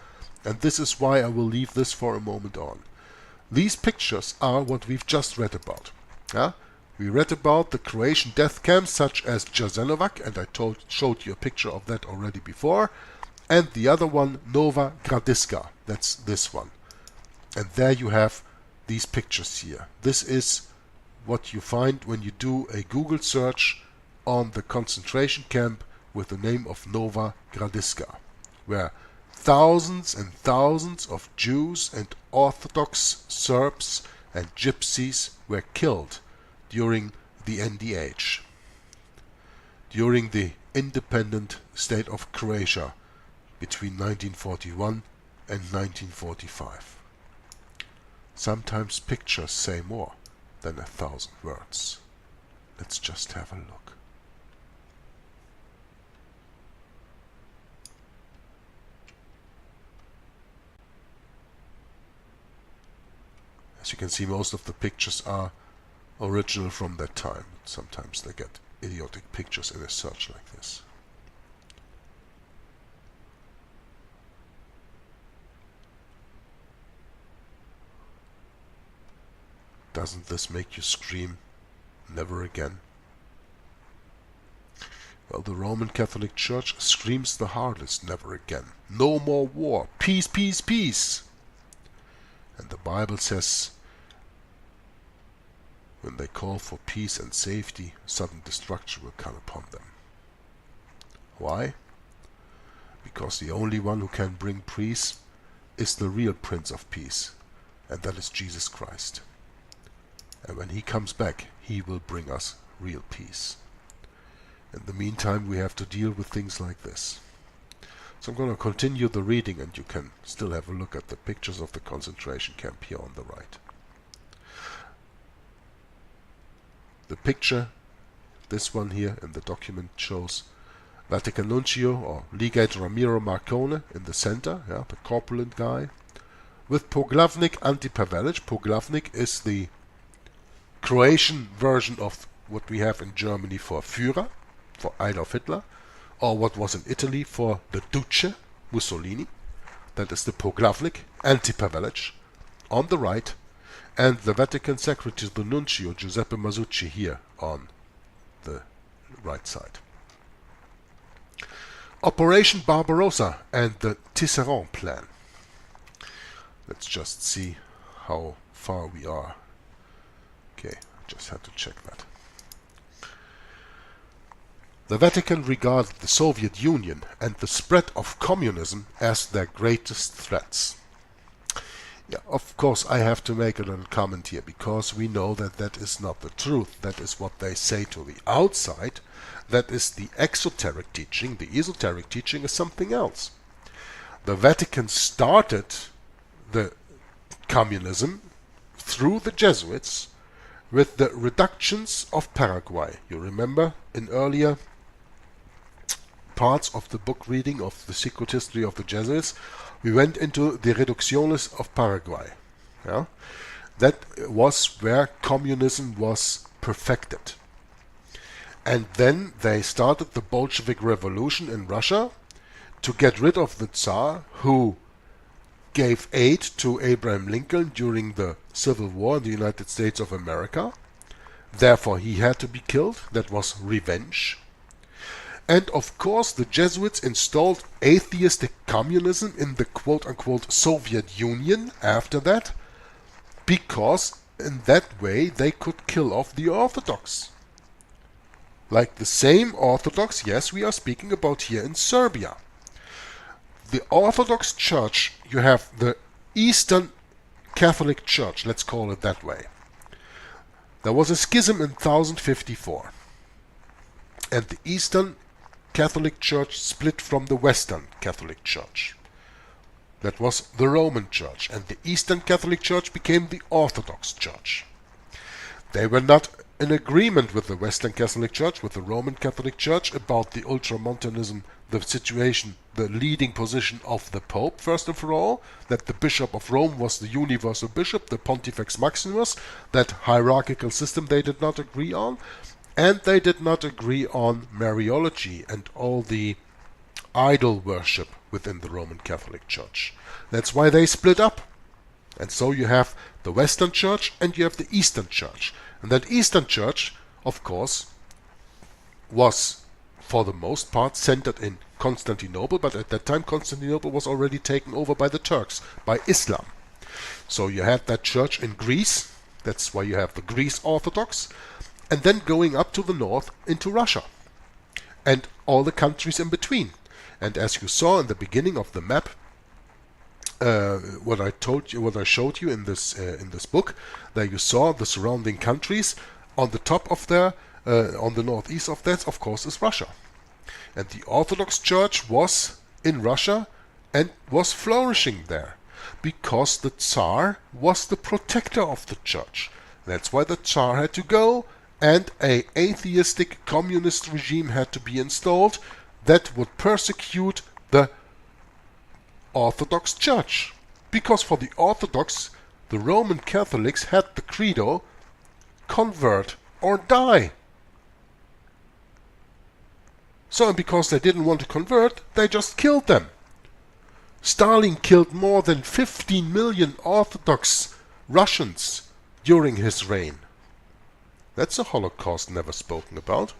And this is why I will leave this for a moment on. These pictures are what we've just read about. We read about the Croatian death camps such as Jasenovac, and I showed you a picture of that already before, and the other one, Nova Gradiška. That's this one. And there you have these pictures here. This is what you find when you do a Google search on the concentration camp with the name of Nova Gradiška, where thousands and thousands of Jews and Orthodox Serbs and Gypsies were killed during the NDH, during the independent state of Croatia between 1941 and 1945. Sometimes pictures say more than 1,000 words. Let's just have a look. As you can see, most of the pictures are original from that time. Sometimes they get idiotic pictures in a search like this. Doesn't this make you scream, never again? Well, the Roman Catholic Church screams the hardest, never again. No more war. Peace, peace, peace. And the Bible says, when they call for peace and safety, sudden destruction will come upon them. Why? Because the only one who can bring peace is the real Prince of Peace, and that is Jesus Christ. And when he comes back, he will bring us real peace. In the meantime, we have to deal with things like this. So I'm going to continue the reading, and you can still have a look at the pictures of the concentration camp here on the right. The picture, this one here in the document, shows Vatican Nuncio or Legate Ramiro Marcone in the center, yeah, the corpulent guy, with Poglavnik Antipavelic. Poglavnik is the Croatian version of what we have in Germany for Führer, for Adolf Hitler, or what was in Italy for the Duce, Mussolini. That is the Poglavnik Antipavelic on the right, and the Vatican Secretary, the Nuncio, Giuseppe Masucci, here on the right side. Operation Barbarossa and the Tisserand Plan. Let's just see how far we are. Okay, just had to check that. The Vatican regarded the Soviet Union and the spread of communism as their greatest threats. Yeah, of course I have to make a little comment here, because we know that that is not the truth. That is what they say to the outside. That is the exoteric teaching. The esoteric teaching is something else. The Vatican started the communism through the Jesuits with the reductions of Paraguay. You remember in earlier parts of the book reading of the secret history of the Jesuits, we went into the reducciones of Paraguay. Yeah? That was where communism was perfected. And then they started the Bolshevik Revolution in Russia to get rid of the Tsar, who gave aid to Abraham Lincoln during the Civil War in the United States of America. Therefore he had to be killed. That was revenge. And of course the Jesuits installed atheistic communism in the quote-unquote Soviet Union after that, because in that way they could kill off the Orthodox. Like the same Orthodox, yes, we are speaking about here in Serbia. The Orthodox Church, you have the Eastern Catholic Church, let's call it that way. There was a schism in 1054, and the Eastern Catholic Church split from the Western Catholic Church. That was the Roman Church, and the Eastern Catholic Church became the Orthodox Church. They were not in agreement with the Western Catholic Church, with the Roman Catholic Church, about the Ultramontanism, the situation, the leading position of the Pope, first and for all, that the Bishop of Rome was the universal bishop, the Pontifex Maximus. That hierarchical system they did not agree on, and they did not agree on Mariology and all the idol worship within the Roman Catholic Church. That's why they split up. And so you have the Western Church and you have the Eastern Church. And that Eastern Church, of course, was for the most part centered in Constantinople, but at that time Constantinople was already taken over by the Turks, by Islam. So you had that church in Greece, that's why you have the Greece Orthodox, and then going up to the north into Russia, and all the countries in between. And as you saw in the beginning of the map, what I showed you in this book, there you saw the surrounding countries. On the top of there, on the northeast of that, of course, is Russia. And the Orthodox Church was in Russia and was flourishing there, because the Tsar was the protector of the Church. That's why the Tsar had to go, and an atheistic communist regime had to be installed that would persecute the Orthodox Church. Because for the Orthodox, the Roman Catholics had the credo, convert or die. So, and because they didn't want to convert, they just killed them. Stalin killed more than 15 million Orthodox Russians during his reign. That's a Holocaust never spoken about.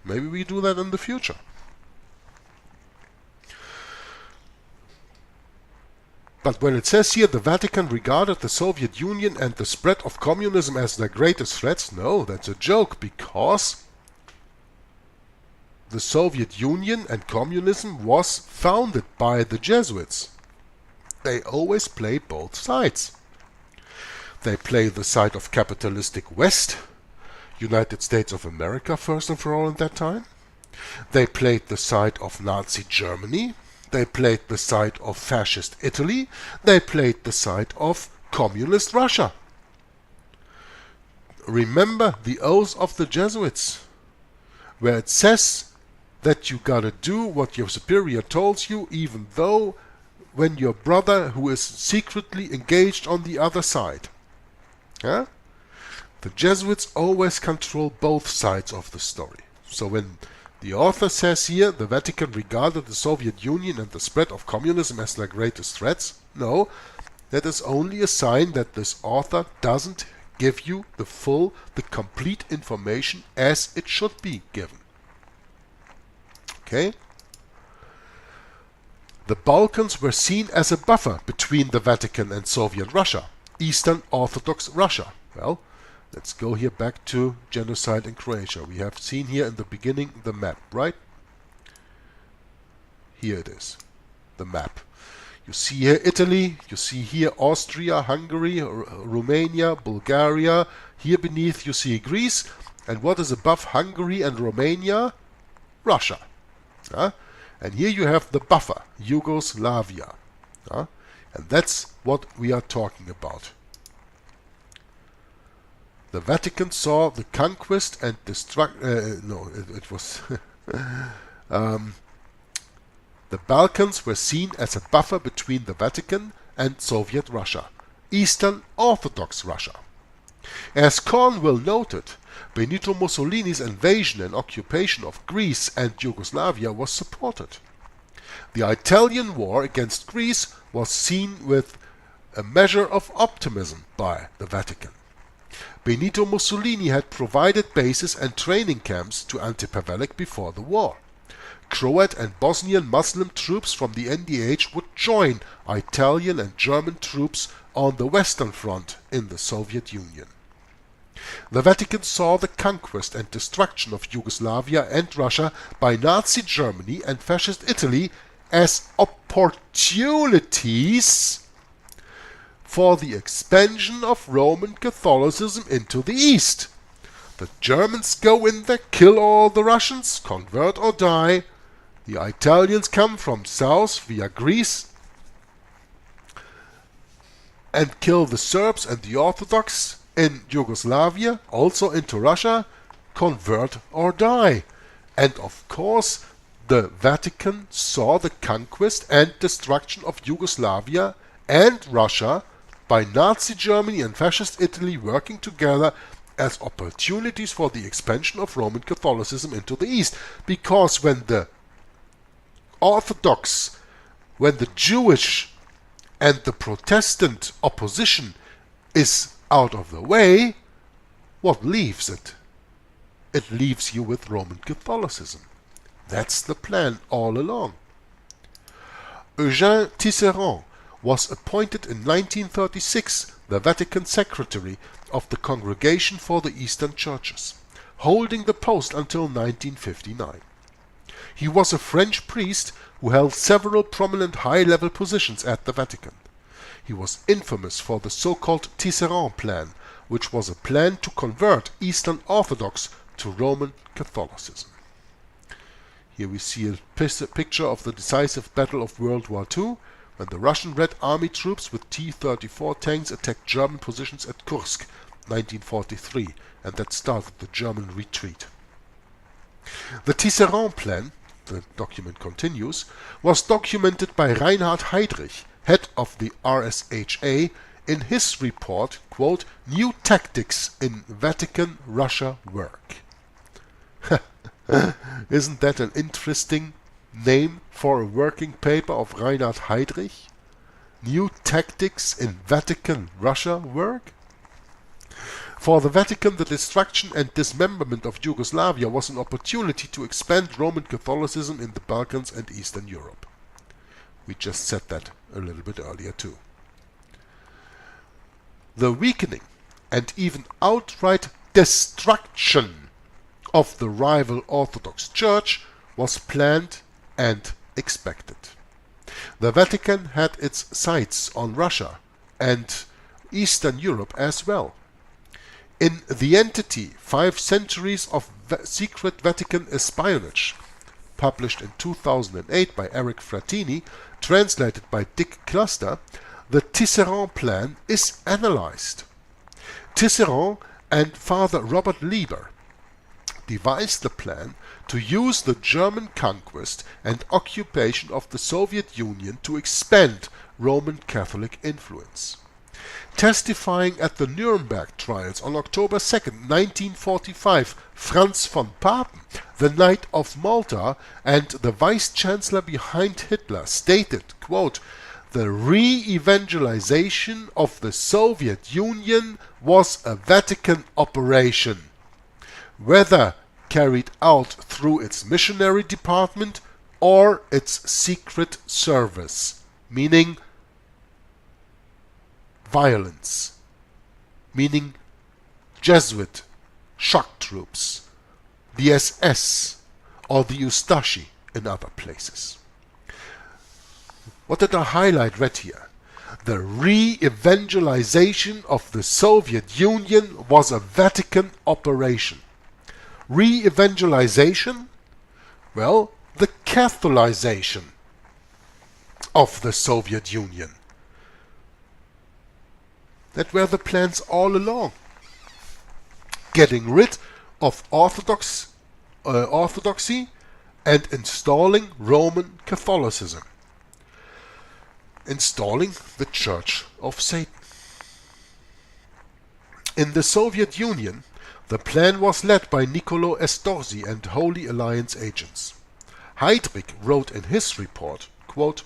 Maybe we do that in the future. But when it says here the Vatican regarded the Soviet Union and the spread of communism as their greatest threats, no, that's a joke, because the Soviet Union and communism was founded by the Jesuits. They always play both sides. They play the side of capitalistic West, United States of America first and for all at that time. They played the side of Nazi Germany, They played the side of fascist Italy. They played the side of communist Russia. Remember the oath of the Jesuits, where it says that you gotta do what your superior tells you, even though when your brother who is secretly engaged on the other side. Yeah? The Jesuits always control both sides of the story. So when the author says here the Vatican regarded the Soviet Union and the spread of communism as their greatest threats, no, that is only a sign that this author doesn't give you the complete information as it should be given. Okay? The Balkans were seen as a buffer between the Vatican and Soviet Russia, Eastern Orthodox Russia. Well, let's go here back to genocide in Croatia. We have seen here in the beginning the map, right? Here it is, the map. You see here Italy, you see here Austria, Hungary, Romania, Bulgaria. Here beneath you see Greece. And what is above Hungary and Romania? Russia. And here you have the buffer, Yugoslavia. And that's what we are talking about. The Vatican saw the conquest and destruction. It was the Balkans were seen as a buffer between the Vatican and Soviet Russia, Eastern Orthodox Russia. As Cornwell noted, Benito Mussolini's invasion and occupation of Greece and Yugoslavia was supported. The Italian war against Greece was seen with a measure of optimism by the Vatican. Benito Mussolini had provided bases and training camps to Antipavelic before the war. Croat and Bosnian Muslim troops from the NDH would join Italian and German troops on the Western Front in the Soviet Union. The Vatican saw the conquest and destruction of Yugoslavia and Russia by Nazi Germany and Fascist Italy as opportunities for the expansion of Roman Catholicism into the East. The Germans go in there, kill all the Russians, convert or die. The Italians come from south via Greece and kill the Serbs and the Orthodox in Yugoslavia, also into Russia, convert or die. And of course, the Vatican saw the conquest and destruction of Yugoslavia and Russia by Nazi Germany and Fascist Italy working together as opportunities for the expansion of Roman Catholicism into the East. Because when the Orthodox, when the Jewish and the Protestant opposition is out of the way, what leaves it? It leaves you with Roman Catholicism. That's the plan all along. Eugène Tisserand was appointed in 1936 the Vatican Secretary of the Congregation for the Eastern Churches, holding the post until 1959. He was a French priest who held several prominent high-level positions at the Vatican. He was infamous for the so-called Tisserand Plan, which was a plan to convert Eastern Orthodox to Roman Catholicism. Here we see a picture of the decisive battle of World War II, when the Russian Red Army troops with T-34 tanks attacked German positions at Kursk, 1943, and that started the German retreat. The Tisserand Plan, the document continues, was documented by Reinhard Heydrich, head of the RSHA, in his report, quote, New Tactics in Vatican Russia Work. Isn't that an interesting name for a working paper of Reinhard Heydrich? New Tactics in Vatican Russia Work? For the Vatican, the destruction and dismemberment of Yugoslavia was an opportunity to expand Roman Catholicism in the Balkans and Eastern Europe. We just said that a little bit earlier too. The weakening and even outright destruction of the rival Orthodox Church was planned and expected. The Vatican had its sights on Russia and Eastern Europe as well. In the entity, 5 centuries of secret Vatican espionage, published in 2008 by Eric Frattini, translated by Dick Cluster, the Tisserand Plan is analyzed. Tisserand and Father Robert Lieber devised the plan to use the German conquest and occupation of the Soviet Union to expand Roman Catholic influence. Testifying at the Nuremberg trials on October 2, 1945, Franz von Papen, the Knight of Malta and the Vice-Chancellor behind Hitler, stated, quote, "The re-evangelization of the Soviet Union was a Vatican operation, whether carried out through its missionary department or its secret service," meaning violence, meaning Jesuit shock troops, the SS, or the Ustashi in other places. What did I highlight right here? The re-evangelization of the Soviet Union was a Vatican operation. Re-evangelization? Well, the Catholicization of the Soviet Union. That were the plans all along. Getting rid of orthodoxy and installing Roman Catholicism. Installing the Church of Satan. In the Soviet Union, the plan was led by Niccolo Estorzi and Holy Alliance agents. Heydrich wrote in his report, quote,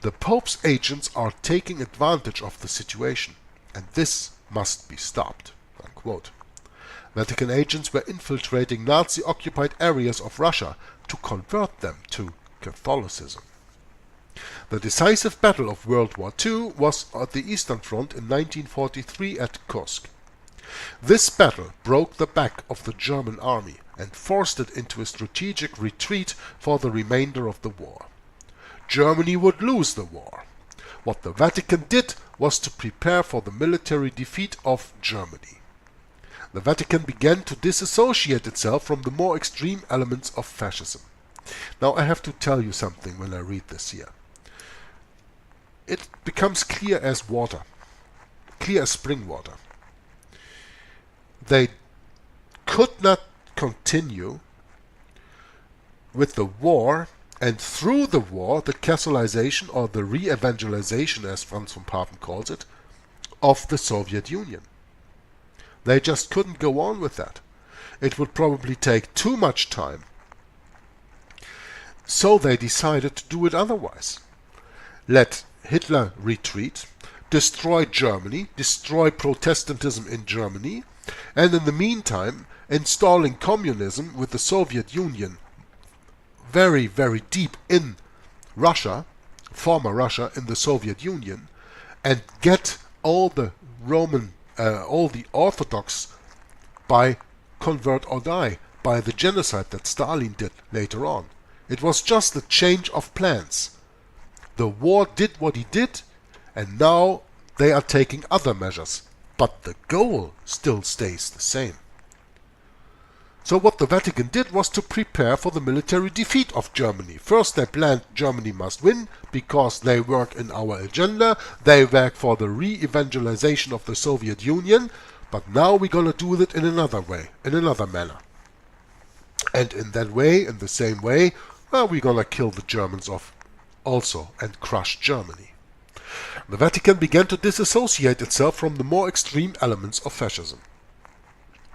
"The Pope's agents are taking advantage of the situation, and this must be stopped." Unquote. Vatican agents were infiltrating Nazi-occupied areas of Russia to convert them to Catholicism. The decisive battle of World War II was at the Eastern Front in 1943 at Kursk. This battle broke the back of the German army and forced it into a strategic retreat for the remainder of the war. Germany would lose the war. What the Vatican did was to prepare for the military defeat of Germany. The Vatican began to disassociate itself from the more extreme elements of fascism. Now I have to tell you something when I read this here. It becomes clear as water, clear as spring water. They could not continue with the war, and through the war, the Catholicization or the re-evangelization, as Franz von Papen calls it, of the Soviet Union. They just couldn't go on with that. It would probably take too much time. So they decided to do it otherwise. Let Hitler retreat, destroy Germany, destroy Protestantism in Germany, and in the meantime installing communism with the Soviet Union very, very deep in Russia, former Russia, in the Soviet Union, and get all the all the Orthodox by convert or die, by the genocide that Stalin did later on. It was just a change of plans. The war did what he did, and now they are taking other measures, but the goal still stays the same. So what the Vatican did was to prepare for the military defeat of Germany. First they planned Germany must win because they work in our agenda, they work for the re-evangelization of the Soviet Union, but now we're gonna do it in another way, in another manner. And in that way, in the same way, well, we're gonna kill the Germans off also and crush Germany. The Vatican began to disassociate itself from the more extreme elements of fascism.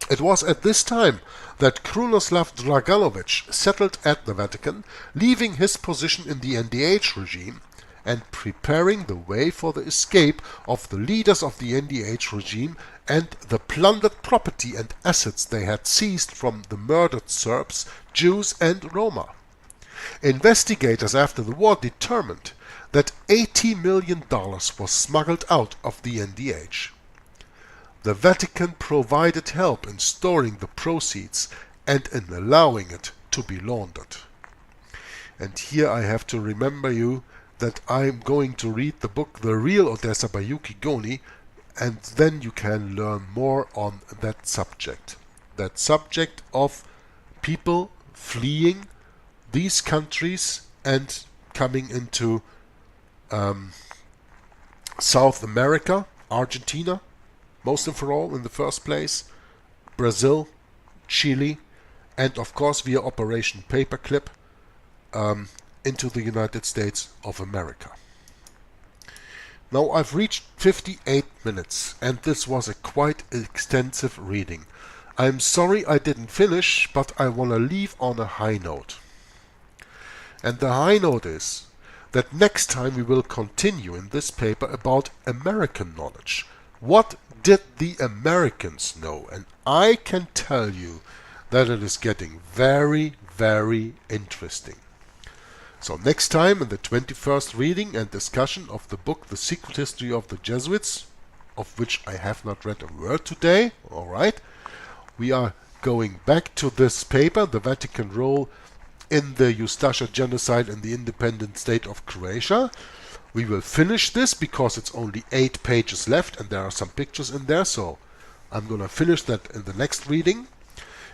It was at this time that Krunoslav Draganovich settled at the Vatican, leaving his position in the NDH regime and preparing the way for the escape of the leaders of the NDH regime and the plundered property and assets they had seized from the murdered Serbs, Jews and Roma. Investigators after the war determined that $80 million was smuggled out of the NDH. The Vatican provided help in storing the proceeds and in allowing it to be laundered. And here I have to remember you that I'm going to read the book The Real Odessa by Yuki Goni, and then you can learn more on that subject. That subject of people fleeing these countries and coming into South America, Argentina, most of all in the first place, Brazil, Chile, and of course via Operation Paperclip into the United States of America. Now I've reached 58 minutes and this was a quite extensive reading. I'm sorry I didn't finish, but I want to leave on a high note. And the high note is that next time we will continue in this paper about American knowledge. What did the Americans know? And I can tell you that it is getting very, very interesting. So next time in the 21st reading and discussion of the book The Secret History of the Jesuits, of which I have not read a word today, alright, we are going back to this paper, The Vatican Role in the Ustasha Genocide in the Independent State of Croatia. We will finish this because it's only 8 pages left and there are some pictures in there, so I'm going to finish that in the next reading.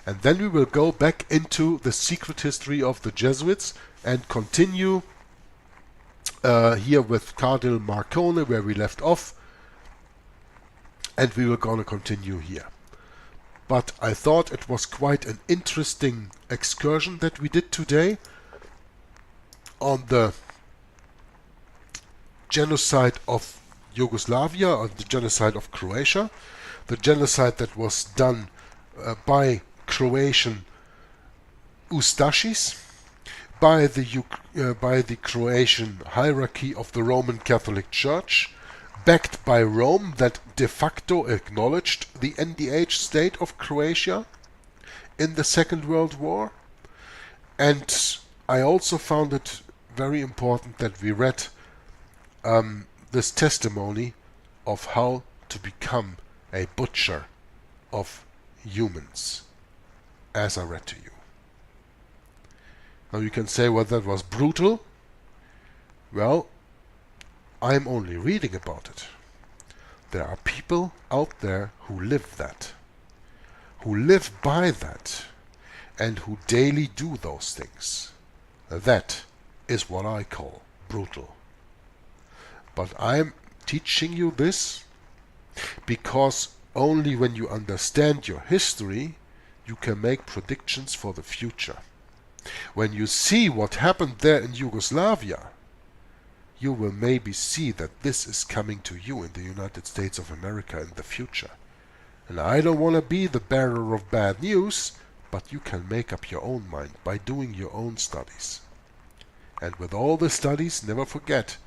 And then we will go back into the secret history of the Jesuits and continue here with Cardinal Marcone where we left off, and we were going to continue here. But I thought it was quite an interesting excursion that we did today on the genocide of Yugoslavia, or the genocide of Croatia, the genocide that was done by Croatian Ustashis, by the Croatian hierarchy of the Roman Catholic Church, backed by Rome that de facto acknowledged the NDH state of Croatia in the Second World War. And I also found it very important that we read this testimony of how to become a butcher of humans, as I read to you. Now you can say, well, that was brutal. Well, I'm only reading about it. There are people out there who live that, who live by that, and who daily do those things. That is what I call brutal. But I'm teaching you this because only when you understand your history, you can make predictions for the future. When you see what happened there in Yugoslavia, you will maybe see that this is coming to you in the United States of America in the future. And I don't want to be the bearer of bad news, but you can make up your own mind by doing your own studies. And with all the studies, never forget,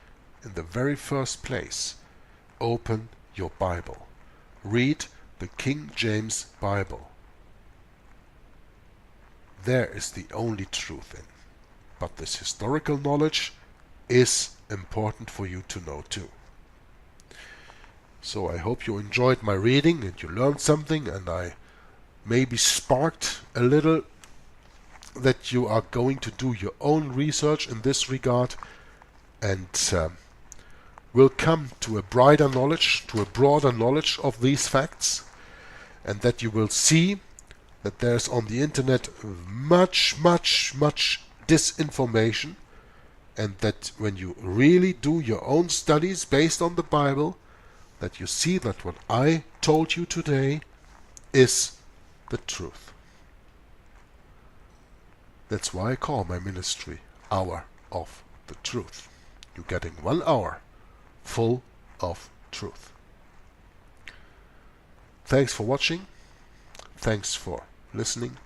in the very first place, open your Bible. Read the King James Bible. There is the only truth in. But this historical knowledge is important for you to know too. So I hope you enjoyed my reading and you learned something, and I maybe sparked a little that you are going to do your own research in this regard and will come to a broader knowledge of these facts, and that you will see that there's on the internet much disinformation, and that when you really do your own studies based on the Bible, that you see that what I told you today is the truth. That's why I call my ministry Hour of the Truth. You're getting 1 hour full of truth. Thanks for watching. Thanks for listening.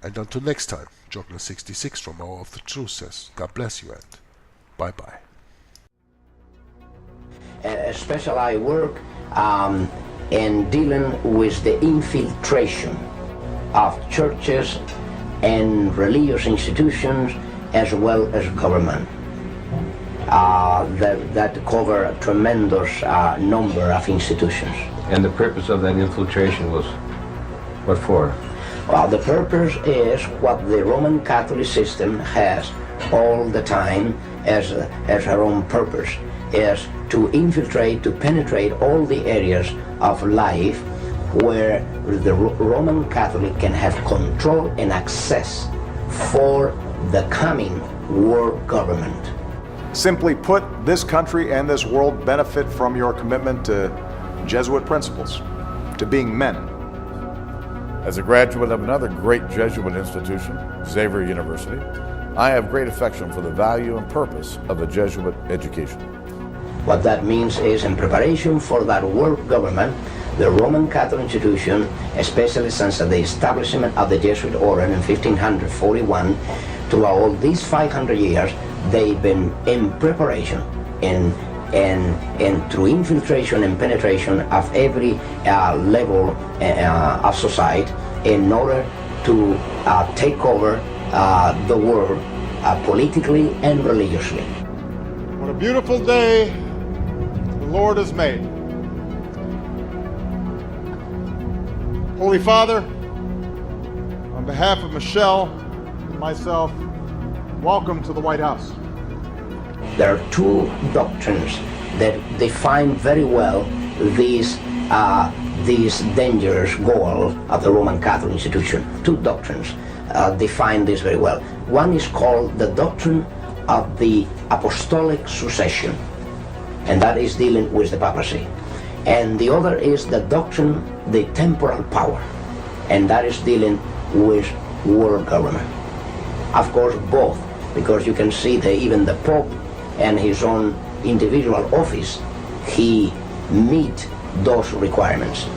And until next time, Joggler 66 from Hour of the Truth says, God bless you and bye-bye. Especially I work in dealing with the infiltration of churches and religious institutions as well as government. That cover a tremendous number of institutions. And the purpose of that infiltration was what for? Well, the purpose is what the Roman Catholic system has all the time as her own purpose, is to infiltrate, to penetrate all the areas of life where the Roman Catholic can have control and access for the coming world government. Simply put, this country and this world benefit from your commitment to Jesuit principles, to being men. As a graduate of another great Jesuit institution, Xavier University, I have great affection for the value and purpose of a Jesuit education. What that means is, in preparation for that world government, the Roman Catholic institution, especially since the establishment of the Jesuit order in 1541, throughout all these 500 years, they've been in preparation and through infiltration and penetration of every level of society in order to take over the world politically and religiously. What a beautiful day the Lord has made. Holy Father, on behalf of Michelle and myself, welcome to the White House. There are two doctrines that define very well these dangerous goal of the Roman Catholic institution. Two doctrines define this very well. One is called the doctrine of the apostolic succession, and that is dealing with the papacy. And the other is the doctrine, the temporal power, and that is dealing with world government. Of course, both, because you can see that even the Pope and his own individual office, he meet those requirements.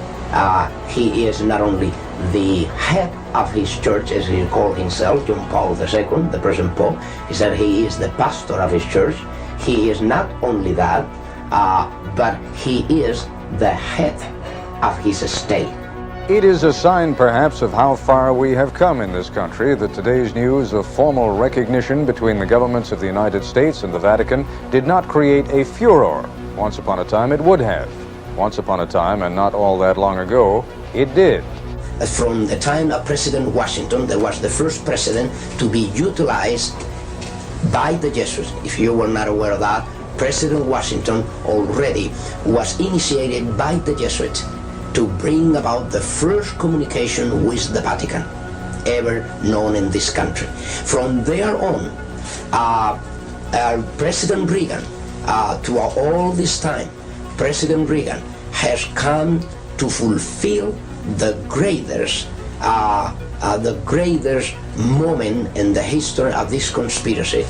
He is not only the head of his church, as he called himself, John Paul II, the present Pope. He said he is the pastor of his church. He is not only that, but he is the head of his state. It is a sign, perhaps, of how far we have come in this country that today's news of formal recognition between the governments of the United States and the Vatican did not create a furor. Once upon a time, it would have. Once upon a time, and not all that long ago, it did. From the time of President Washington, that was the first president to be utilized by the Jesuits. If you were not aware of that, President Washington already was initiated by the Jesuits to bring about the first communication with the Vatican ever known in this country. From there on, President Reagan, throughout all this time, President Reagan has come to fulfill the greatest moment in the history of this conspiracy.